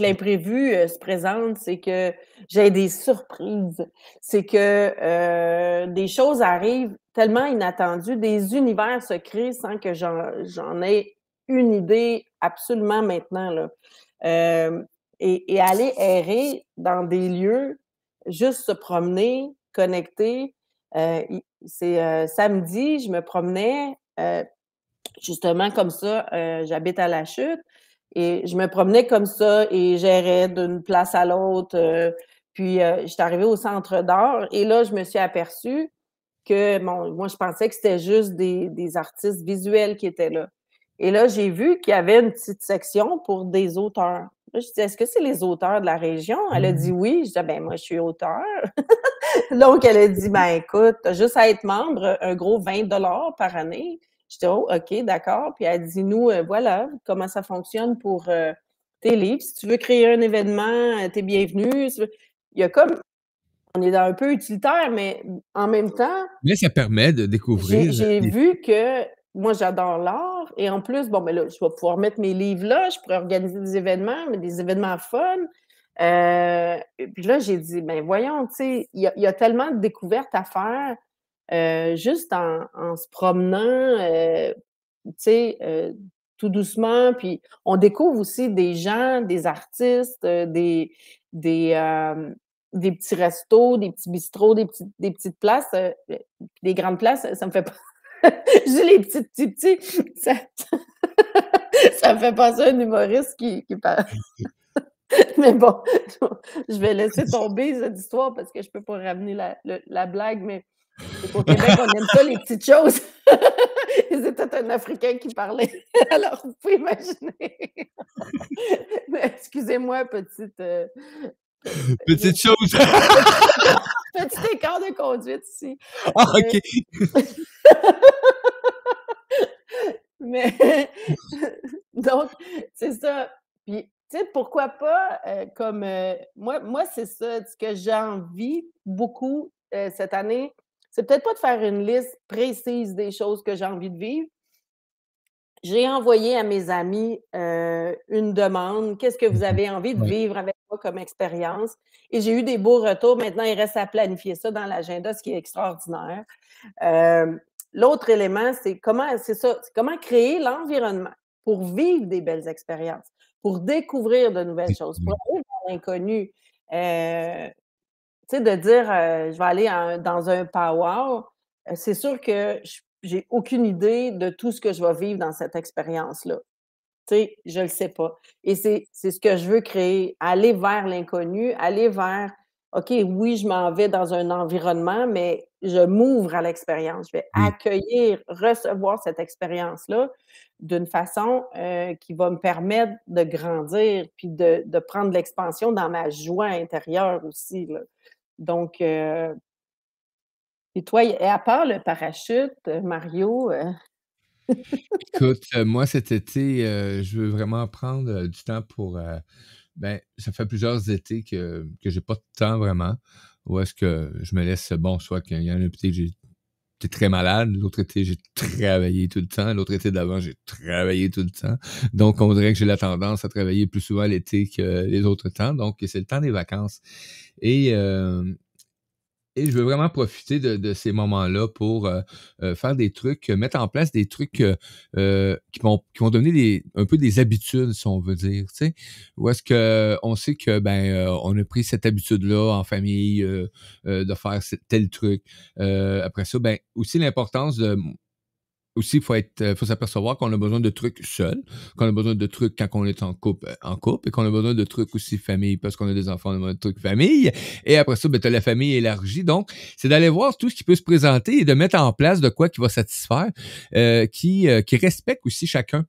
l'imprévu, se présente, c'est que j'ai des surprises, c'est que, des choses arrivent tellement inattendues, des univers se créent sans que j'en ai une idée absolument maintenant, là. Hem et aller errer dans des lieux, juste se promener, connecter, i c'est, samedi, je me promenais, justement comme ça, j'habite à La Chute et je me promenais comme ça et j'errais d'une place à l'autre, puis, j'étais arrivée au centre d'art et là, je me suis aperçue que, bon, moi, je pensais que c'était juste des artistes visuels qui étaient là et là, j'ai vu qu'il y avait une petite section pour des auteurs. Là, je dis: «Est-ce que c'est les auteurs de la région?» Elle a dit: «Oui». Je dis: «Ah ben, moi, je suis auteure». Donc, elle a dit: «Ben, écoute, tu as juste à être membre, un gros 20 par année». J'étais: «Oh, OK, d'accord». Puis elle dit: «Nous, voilà comment ça fonctionne pour, tes livres. Si tu veux créer un événement, tu es bienvenue. Si tu veux» il y a comme on est dans un peu utilitaire, mais en même temps, Mais ça permet de découvrir, j'ai des vu que moi, j'adore l'art et en plus, bon, ben là, je vais pouvoir mettre mes livres là, je pourrais organiser des événements, mais des événements fun. Et puis là, j'ai dit: «Ben voyons, tu sais, il y a tellement de découvertes à faire, juste en se promenant, tu sais, tout doucement». Puis on découvre aussi des gens, des artistes, des, hem, des petits restos, des petits bistrots, des petites places, des grandes places, ça me fait pas je dis les petits, ça ça me fait penser à un humoriste qui parle mais bon, je vais laisser tomber cette histoire parce que je peux pas ramener la blague, mais c'est qu'au Québec, on aime ça les petites choses. Et c'était un Africain qui parlait. Alors, vous pouvez imaginer. Mais excusez-moi, petite, petites choses. petit écart de conduite ici. Ah, Mais OK. mais donc, c'est ça. Puis, tu sais, pourquoi pas, comme, moi, c'est ça, ce que j'ai envie beaucoup, cette année, c'est peut-être pas de faire une liste précise des choses que j'ai envie de vivre. J'ai envoyé à mes amis, une demande: «Qu'est-ce que vous Mmh. avez envie de Ouais. vivre avec moi comme expérience?» et j'ai eu des beaux retours. Maintenant, il reste à planifier ça dans l'agenda, ce qui est extraordinaire. L'autre élément, c'est ça, c'est comment créer l'environnement pour vivre des belles expériences, pour découvrir de nouvelles choses, pour Découvrir. aller vers l'inconnu. Tu sais, de dire, je vais aller dans un powwow, c'est sûr que j'ai aucune idée de tout ce que je vais vivre dans cette expérience-là. Tu sais, je le sais pas et c'est ce que je veux créer, aller vers l'inconnu, aller vers OK, oui, je m'en vais dans un environnement, mais je m'ouvre à l'expérience. Je vais Oui. accueillir, recevoir cette expérience-là d'une façon, qui va me permettre de grandir puis de prendre l'expansion dans ma joie intérieure aussi, là. Donc et toi, et à part le parachute, Mario, Écoute, moi cet été, je veux vraiment prendre, du temps pour, ben, ça fait plusieurs étés que j'ai pas de temps vraiment. Où est-ce que je me laisse bon, soit qu'il y a un été, j'ai été très malade, l'autre été, j'ai travaillé tout le temps, l'autre été d'avant, j'ai travaillé tout le temps. Donc on dirait que j'ai la tendance à travailler plus souvent l'été que les autres temps, donc c'est le temps des vacances et et je veux vraiment profiter de ces moments-là pour, faire des trucs, mettre en place des trucs, qui vont donner un peu des habitudes, si on veut dire, tu sais? Où est-ce qu'on sait que, ben, on a pris cette habitude-là en famille, de faire tel truc. Après ça, ben, aussi l'importance de aussi, faut s'apercevoir qu'on a besoin de trucs seul, qu'on a besoin de trucs quand on est en couple et qu'on a besoin de trucs aussi famille parce qu'on a des enfants, on a besoin de trucs famille et après ça, ben, tu as la famille élargie. Donc, c'est d'aller voir tout ce qui peut se présenter et de mettre en place de quoi qui va satisfaire, qui respecte aussi chacun.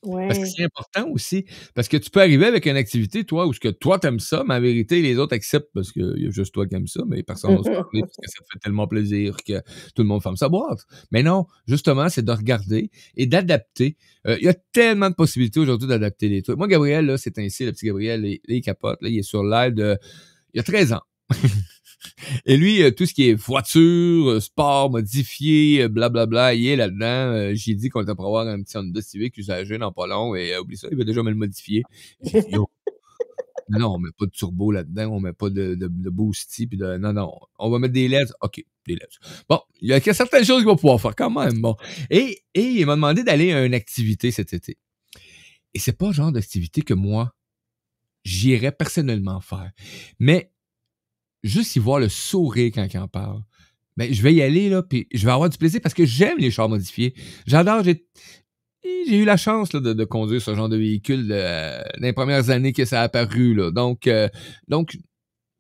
Parce que ouais. c'est important aussi, parce que tu peux arriver avec une activité, toi, où ce que toi t'aimes ça, mais en vérité, les autres acceptent parce qu'il y a juste toi qui aimes ça, mais personne n'ose parler parce que ça te fait tellement plaisir que tout le monde ferme sa boîte. Mais non, justement, c'est de regarder et d'adapter. Il y a tellement de possibilités aujourd'hui d'adapter les trucs. Moi, Gabriel, là, c'est ainsi, le petit Gabriel, il capote, là, il est sur l'air de... Il y a 13 ans. Et lui, tout ce qui est voiture, sport modifié, blablabla, il est là-dedans. J'ai dit qu'on était pour avoir un petit Honda Civic usagé dans pas long et oublie ça, il va déjà me le modifier. J'ai dit: «Yo, non, non, on met pas de turbo là-dedans, on met pas de boosty puis de non, non, on va mettre des LED». OK, des LED. Bon, il y a certaines choses qu'il va pouvoir faire quand même, bon. Et il m'a demandé d'aller à une activité cet été. Et c'est pas le genre d'activité que moi, j'irais personnellement faire. Mais juste y voir le sourire quand il en parle. Ben, je vais y aller, là, puis je vais avoir du plaisir parce que j'aime les chars modifiés. J'adore, j'ai eu la chance là, de conduire ce genre de véhicule dans les premières années que ça a apparu. Là. Donc,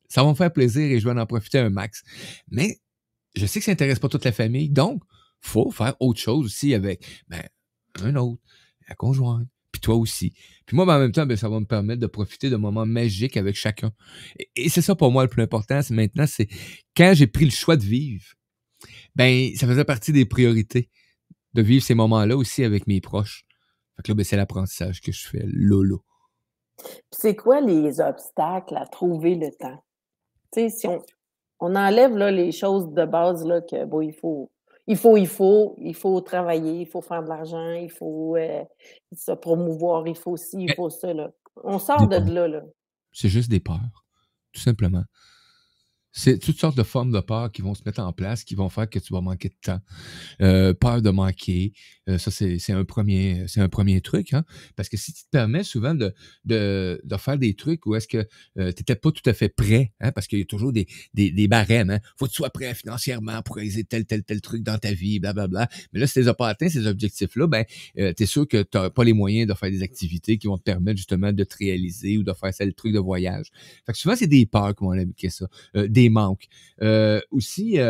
ça va me faire plaisir et je vais en profiter un max. Mais je sais que ça n'intéresse pas toute la famille, donc faut faire autre chose aussi avec ben, un autre, la conjointe, puis toi aussi. Puis moi, ben, en même temps, ben, ça va me permettre de profiter de moments magiques avec chacun. Et c'est ça pour moi le plus important, c'est maintenant, c'est quand j'ai pris le choix de vivre, ben, ça faisait partie des priorités de vivre ces moments-là aussi avec mes proches. Fait que là, ben, c'est l'apprentissage que je fais là, là. C'est quoi les obstacles à trouver le temps? Tu sais, si on enlève là, les choses de base là, que bon, il faut travailler, il faut faire de l'argent, il faut se promouvoir, il faut ci, il Mais faut ça. Là. On sort des de peurs. là, là. C'est juste des peurs, tout simplement. C'est toutes sortes de formes de peurs qui vont se mettre en place, qui vont faire que tu vas manquer de temps. Peur de manquer, ça c'est un premier truc, hein, parce que si tu te permets souvent de faire des trucs où est-ce que tu n'étais pas tout à fait prêt, hein, parce qu'il y a toujours des barèmes, hein, faut que tu sois prêt financièrement pour réaliser tel truc dans ta vie, blablabla. Mais là, si tu les as pas atteints, ces objectifs-là, ben, tu es sûr que tu n'as pas les moyens de faire des activités qui vont te permettre justement de te réaliser ou de faire tel truc de voyage. Fait que souvent, c'est des peurs qui vont impliquer ça, des manques. Aussi,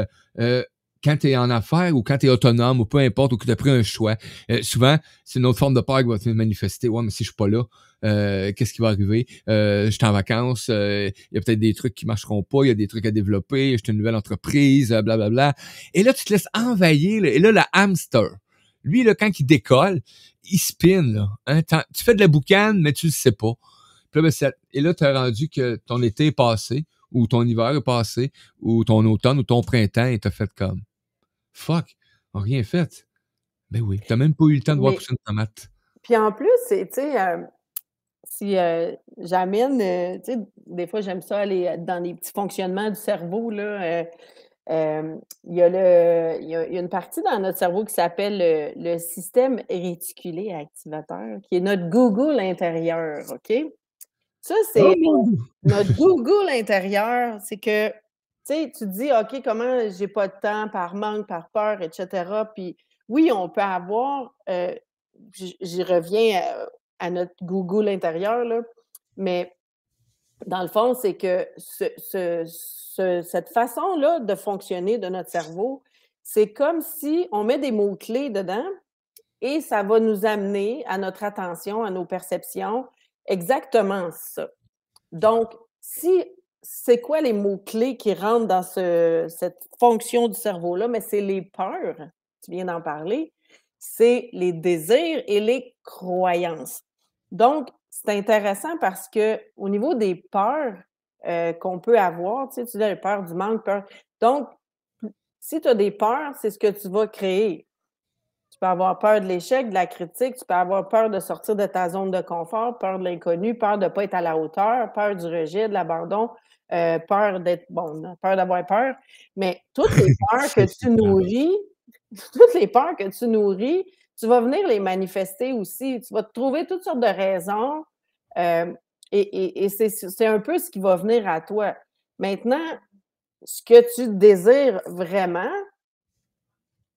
quand tu es en affaires ou quand tu es autonome ou peu importe, ou que tu as pris un choix, souvent, c'est une autre forme de peur qui va te manifester. Ouais, mais si je suis pas là, qu'est-ce qui va arriver? Je suis en vacances, il y a peut-être des trucs qui marcheront pas, il y a des trucs à développer, je suis une nouvelle entreprise, blablabla. Et là, tu te laisses envahir. Là, et là, le hamster, lui, là, quand il décolle, il spin. Là, hein, tu fais de la boucane, mais tu le sais pas. Puis là, ben, et là, tu as rendu que ton été est passé, ou ton hiver est passé, ou ton automne, ou ton printemps, et t'as fait comme fuck, on n'a rien fait. Ben oui, t'as même pas eu le temps de voir Mais pousser une tomate. puis en plus, c'est, tu sais, si j'amène, tu sais, des fois, j'aime ça aller dans les petits fonctionnements du cerveau, là. Il y a une partie dans notre cerveau qui s'appelle le système réticulé activateur, qui est notre Google intérieur, OK? Ça, Oh c'est mon Dieu! notre Google intérieur, c'est que, tu sais, tu te dis: «OK, comment j'ai pas de temps par manque, par peur et cetera». Puis oui, on peut avoir, j'y reviens à notre Google intérieur, là, mais dans le fond, c'est que cette façon-là de fonctionner de notre cerveau, c'est comme si on met des mots-clés dedans et ça va nous amener à notre attention, à nos perceptions, exactement ça. Donc, si c'est quoi les mots-clés qui rentrent dans cette fonction du cerveau-là? Mais c'est les peurs, tu viens d'en parler, c'est les désirs et les croyances. Donc, c'est intéressant parce que au niveau des peurs qu'on peut avoir, tu as peur du manque, peur. Donc, si tu as des peurs, c'est ce que tu vas créer. Tu peux avoir peur de l'échec, de la critique, tu peux avoir peur de sortir de ta zone de confort, peur de l'inconnu, peur de ne pas être à la hauteur, peur du rejet, de l'abandon, peur d'être bon, peur d'avoir peur. Mais toutes les peurs que C'est tu grave. nourris, toutes les peurs que tu nourris, tu vas venir les manifester aussi. Tu vas te trouver toutes sortes de raisons, et c'est un peu ce qui va venir à toi. Maintenant, ce que tu désires vraiment,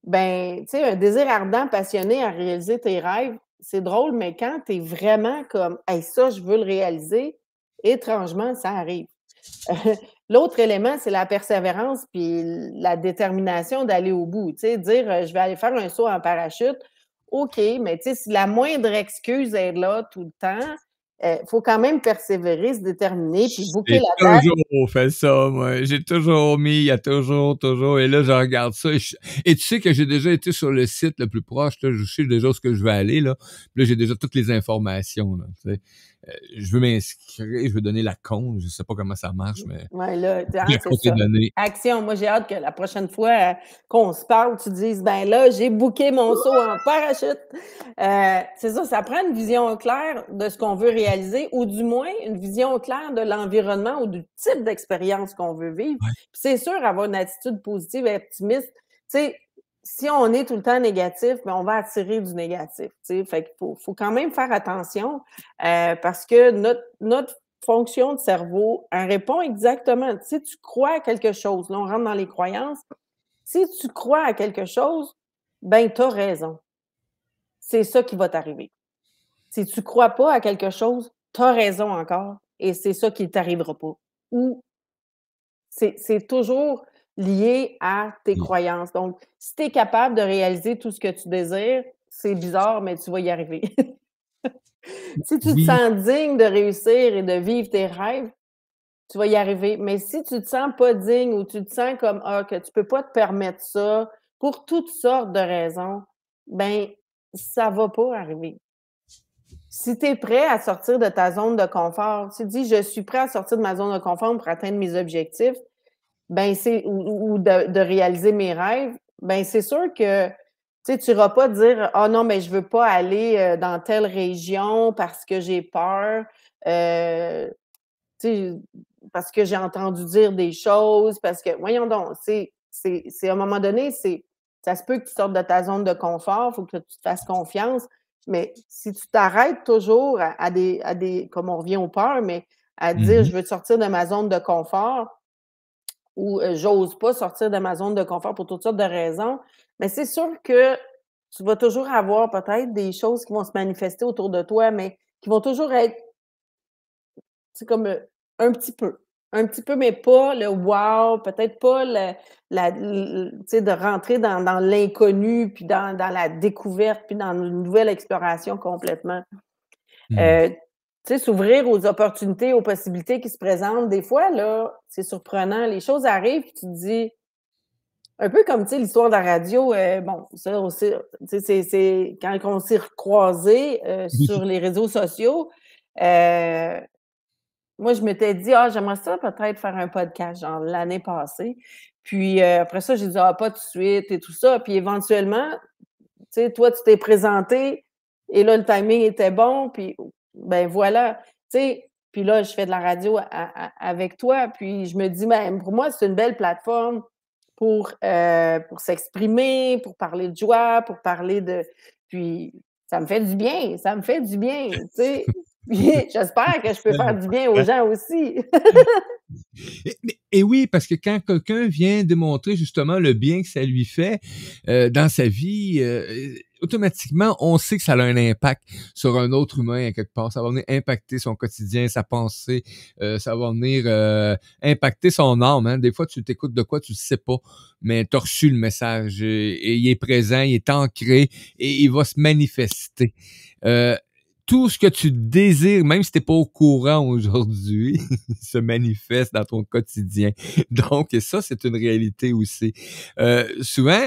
ben, tu sais, un désir ardent, passionné à réaliser tes rêves, c'est drôle, mais quand tu es vraiment comme: «Hey, ça, je veux le réaliser», étrangement, ça arrive. L'autre élément, c'est la persévérance puis la détermination d'aller au bout. Tu sais, dire, «Je vais aller faire un saut en parachute», OK, mais tu sais, si la moindre excuse est là tout le temps, faut quand même persévérer, se déterminer puis booker J'ai la date. toujours fait ça, moi. J'ai toujours mis, il y a toujours, et là, je regarde ça. Et tu sais que j'ai déjà été sur le site le plus proche, là, je sais déjà où ce que je vais aller, là. Puis là, j'ai déjà toutes les informations, là, tu sais. Je veux m'inscrire, je veux donner la compte, je sais pas comment ça marche, mais Ouais, là, la c'est compte est ça. donnée. Action. Moi, j'ai hâte que la prochaine fois, qu'on se parle, tu dises: «Ben là, j'ai booké mon saut en parachute». C'est ça, ça prend une vision claire de ce qu'on veut réaliser ou du moins une vision claire de l'environnement ou du type d'expérience qu'on veut vivre. Ouais. Puis c'est sûr, avoir une attitude positive et optimiste. Tu sais, si on est tout le temps négatif, ben, on va attirer du négatif, tu sais. Fait qu'il faut quand même faire attention, parce que notre fonction de cerveau, elle répond exactement. Si tu crois à quelque chose, là, on rentre dans les croyances. Si tu crois à quelque chose, ben, tu as raison. C'est ça qui va t'arriver. Si tu crois pas à quelque chose, tu as raison encore et c'est ça qui t'arrivera pas. Ou c'est toujours lié à tes Puis, croyances. Donc, si tu es capable de réaliser tout ce que tu désires, c'est bizarre, mais tu vas y arriver. Si tu te oui, sens digne de réussir et de vivre tes rêves, tu vas y arriver. Mais si tu te sens pas digne ou tu te sens comme, que tu peux pas te permettre ça pour toutes sortes de raisons, ben, ça va pas arriver. si tu es prêt à sortir de ta zone de confort, tu dis: «Je suis prêt à sortir de ma zone de confort pour atteindre mes objectifs», ben c'est ou de réaliser mes rêves, ben c'est sûr que, tu sais, tu iras pas dire: «Ah non, mais je veux pas aller, dans telle région parce que j'ai peur», heu, tu sais, parce que j'ai entendu dire des choses, parce que voyons donc, c'est à un moment donné, ça se peut que tu sortes de ta zone de confort, il faut que tu te fasses confiance, mais si tu t'arrêtes toujours à des comme on revient aux peurs, mais à dire: Mmh. «Je veux sortir de ma zone de confort», ou j'ose pas sortir de ma zone de confort pour toutes sortes de raisons, mais c'est sûr que tu vas toujours avoir peut-être des choses qui vont se manifester autour de toi, mais qui vont toujours être, c'est comme, un petit peu. Un petit peu, mais pas le wow, peut-être pas le la l tu sais, de rentrer dans l'inconnu, puis dans la découverte, puis dans une nouvelle exploration complètement. Mmh. Tu sais, s'ouvrir aux opportunités, aux possibilités qui se présentent. Des fois, là, c'est surprenant. Les choses arrivent, puis tu te dis un peu comme, tu sais, l'histoire de la radio, bon, ça aussi, tu sais, c'est quand on s'est recroisés, sur Oui. les réseaux sociaux, heu moi, je m'étais dit: «Ah, j'aimerais ça peut-être faire un podcast», genre l'année passée. Puis, après ça, j'ai dit: «Ah, pas tout de suite» et tout ça. Puis éventuellement, tu sais, toi, tu t'es présenté et là, le timing était bon, puis ben voilà, tu sais. Puis là, je fais de la radio avec toi, puis je me dis: «Ben, pour moi, c'est une belle plateforme pour s'exprimer, pour parler de joie, pour parler de» puis ça me fait du bien, ça me fait du bien, tu sais. Puis j'espère que je peux faire du bien aux gens aussi. Et oui, parce que quand quelqu'un vient démontrer justement le bien que ça lui fait dans sa vie, automatiquement, on sait que ça a un impact sur un autre humain à quelque part. Ça va venir impacter son quotidien, sa pensée, ça va venir impacter son âme. Hein. Des fois, tu t'écoutes de quoi, tu ne sais pas, mais tu as reçu le message et il est présent, il est ancré et il va se manifester. Euh, tout ce que tu désires, même si t'es pas au courant aujourd'hui, se manifeste dans ton quotidien. Donc, ça, c'est une réalité aussi. Souvent,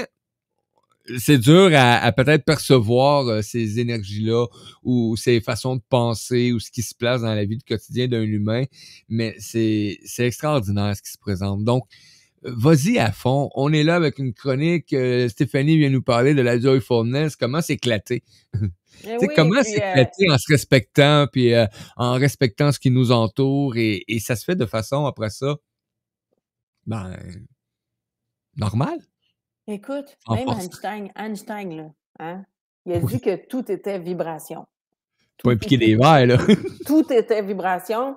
c'est dur à peut-être percevoir ces énergies-là ou ces façons de penser ou ce qui se place dans la vie du quotidien d'un humain, mais c'est extraordinaire ce qui se présente. Donc, vas-y à fond. On est là avec une chronique. Stéphanie vient nous parler de la joyfulness, comment s'éclater. Eh Tu sais, oui, comment puis, s'éclater en se respectant, puis en respectant ce qui nous entoure, et ça se fait de façon, après ça, ben, normale, écoute, sans même force. Einstein, là, hein, il a dit Oui, que tout était vibration. pas Tout, tout, impliquer tout, des tout, verres, là. tout était vibration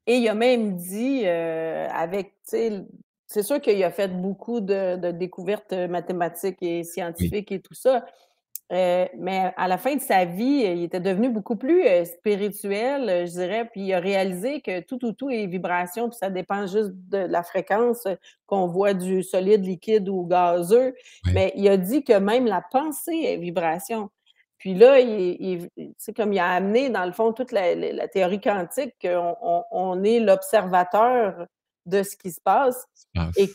et il a même dit, avec, tu sais, c'est sûr qu'il a fait beaucoup de découvertes, mathématiques et Oui, scientifiques et tout ça, mais à la fin de sa vie, il était devenu beaucoup plus, spirituel, je dirais, puis il a réalisé que tout, tout, tout est vibration, puis ça dépend juste de la fréquence, qu'on voit du solide, liquide ou gazeux. ouais. Mais il a dit que même la pensée est vibration. Puis là, c'est comme il a amené, dans le fond, toute la théorie quantique, qu'on est l'observateur de ce qui se passe Ah, et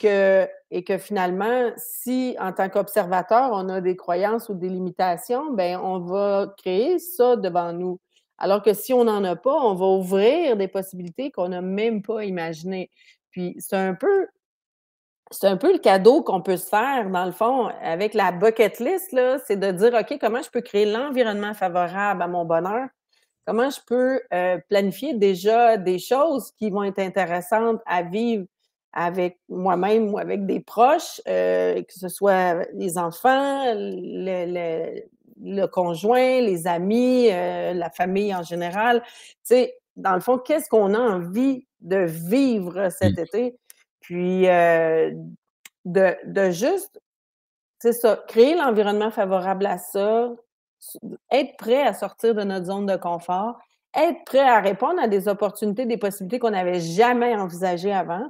que finalement, si en tant qu'observateur, on a des croyances ou des limitations, ben on va créer ça devant nous. Alors que si on n'en a pas, on va ouvrir des possibilités qu'on n'a même pas imaginées. Puis c'est un peu le cadeau qu'on peut se faire, dans le fond, avec la bucket list, là, c'est de dire: «OK, comment je peux créer l'environnement favorable à mon bonheur? Comment je peux, planifier déjà des choses qui vont être intéressantes à vivre avec moi-même ou avec des proches, que ce soit les enfants, le conjoint, les amis, la famille en général. Tu sais, dans le fond, qu'est-ce qu'on a envie de vivre cet oui, été? Puis, de juste, c'est ça, créer l'environnement favorable à ça, être prêt à sortir de notre zone de confort, être prêt à répondre à des opportunités, des possibilités qu'on n'avait jamais envisagées avant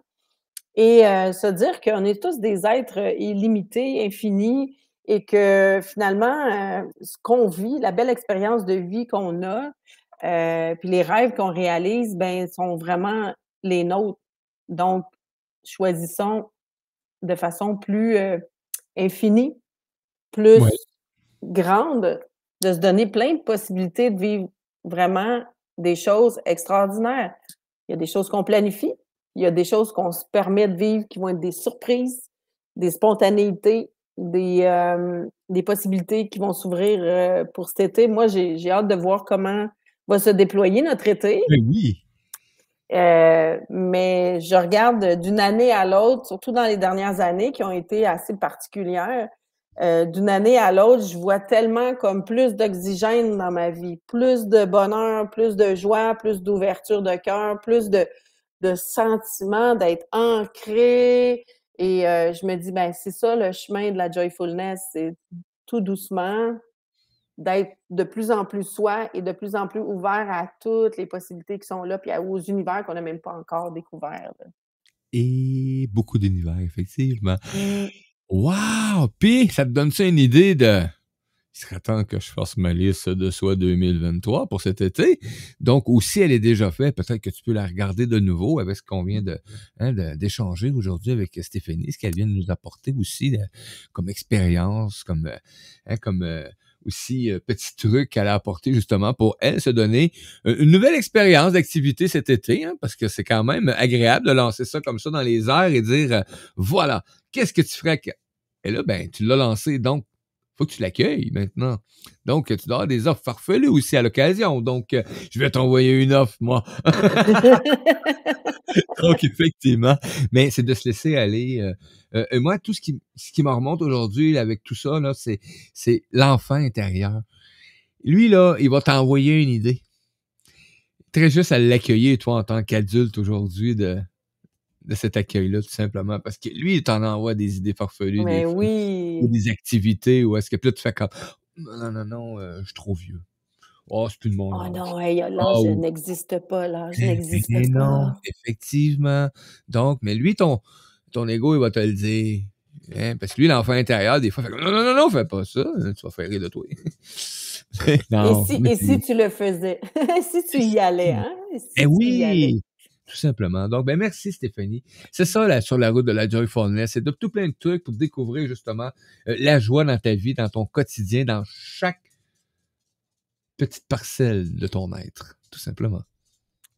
et se dire qu'on est tous des êtres, illimités, infinis et que finalement, ce qu'on vit, la belle expérience de vie qu'on a, puis les rêves qu'on réalise, ben, sont vraiment les nôtres. Donc choisissons de façon plus, infinie, plus ouais. grande, de se donner plein de possibilités de vivre. vraiment des choses extraordinaires. Il y a des choses qu'on planifie, il y a des choses qu'on se permet de vivre qui vont être des surprises, des spontanéités, des possibilités qui vont s'ouvrir, pour cet été. Moi, j'ai hâte de voir comment va se déployer notre été. Ben oui. Mais je regarde d'une année à l'autre, surtout dans les dernières années qui ont été assez particulières, d'une année à l'autre, je vois tellement comme plus d'oxygène dans ma vie, plus de bonheur, plus de joie, plus d'ouverture de cœur, plus de sentiments d'être ancré. Et je me dis, ben c'est ça le chemin de la joyfulness, c'est tout doucement d'être de plus en plus soi et de plus en plus ouvert à toutes les possibilités qui sont là, puis aux univers qu'on n'a même pas encore découverts. Et beaucoup d'univers, effectivement. Mmh. Wow! Puis, ça te donne ça une idée de... Il serait temps que je fasse ma liste de soi 2023 pour cet été. Donc, aussi, elle est déjà faite. Peut-être que tu peux la regarder de nouveau avec ce qu'on vient d'échanger aujourd'hui avec Stéphanie, ce qu'elle vient de nous apporter aussi comme expérience, comme aussi petit truc qu'elle a apporté justement pour elle se donner une nouvelle expérience d'activité cet été, hein, parce que c'est quand même agréable de lancer ça comme ça dans les airs et dire voilà, qu'est-ce que tu ferais que... Et là, ben, tu l'as lancé, donc faut que tu l'accueilles maintenant. Donc, tu dois avoir des offres farfelues aussi à l'occasion. Donc, je vais t'envoyer une offre, moi. Donc, effectivement. Mais c'est de se laisser aller. Et moi, tout ce qui me remonte aujourd'hui avec tout ça, là, c'est l'enfant intérieur. Lui, là, il va t'envoyer une idée. Très juste à l'accueillir, toi, en tant qu'adulte aujourd'hui, de cet accueil-là, tout simplement. Parce que lui, il t'en envoie des idées farfelues des Mais fois. Ou oui. des activités où est-ce que puis là, tu fais comme non, je suis trop vieux. Oh, c'est plus de mon Oh âge. non, hey, Ah l'âge oui. n'existe pas, l'âge n'existe Ben non, pas. effectivement. Donc, mais lui, ton ego, il va te le dire. Hein, parce que lui, l'enfant intérieur, des fois, fait comme, non, fais pas ça. Tu vas faire rire de toi. Non, mais Et si tu le faisais? Si tu y allais, hein? eh Si tu y allais? oui! Tout simplement. Donc, ben merci Stéphanie. C'est ça, là, sur la route de la joyfulness. C'est de tout plein de trucs pour découvrir justement la joie dans ta vie, dans ton quotidien, dans chaque petite parcelle de ton être, tout simplement.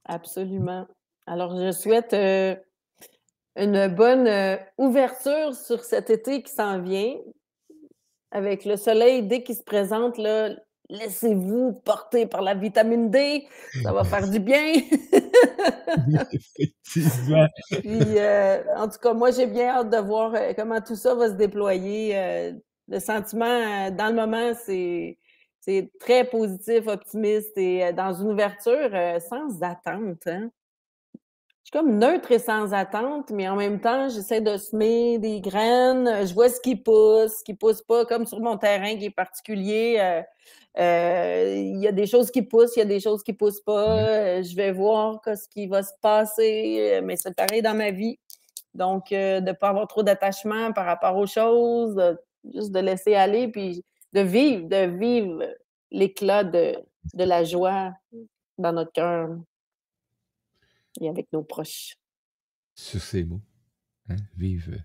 Absolument. Alors, je souhaite, une bonne, ouverture sur cet été qui s'en vient. Avec le soleil, dès qu'il se présente, là, laissez-vous porter par la vitamine D, ça va faire du bien. Effectivement. Puis, en tout cas, moi, j'ai bien hâte de voir, comment tout ça va se déployer. Le sentiment, dans le moment, c'est très positif, optimiste et dans une ouverture, sans attente, hein. Je suis comme neutre et sans attente, mais en même temps, j'essaie de semer des graines, je vois ce qui pousse pas, comme sur mon terrain qui est particulier, il y a des choses qui poussent, il y a des choses qui poussent Ouais. pas, je vais voir ce qui va se passer, mais c'est pareil dans ma vie. Donc, de pas avoir trop d'attachement par rapport aux choses, juste de laisser aller puis de vivre l'éclat de la joie dans notre cœur et avec nos proches. Sur ces mots, hein, vive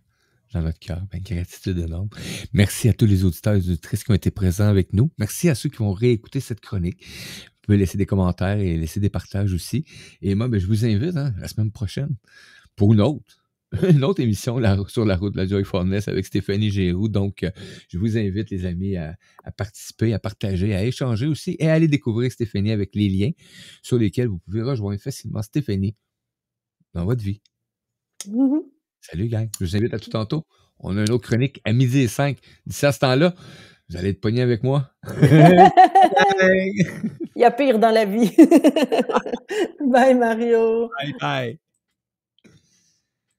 dans notre cœur. Ben, gratitude énorme. Merci à tous les auditeurs et auditrices qui ont été présents avec nous. Merci à ceux qui vont réécouter cette chronique. Vous pouvez laisser des commentaires et laisser des partages aussi. Et moi, ben, je vous invite la semaine prochaine pour une autre émission sur la route de la Joyfulness avec Stéphanie Géroux. Donc, je vous invite, les amis, à participer, à partager, à échanger aussi et à aller découvrir Stéphanie avec les liens sur lesquels vous pouvez rejoindre facilement Stéphanie dans votre vie. Mmh. Salut, gang. Je vous invite à tout tantôt. On a une autre chronique à 12h05. D'ici à ce temps-là, vous allez être pognés avec moi. Bye! Il y a pire dans la vie. Bye Mario. Bye bye.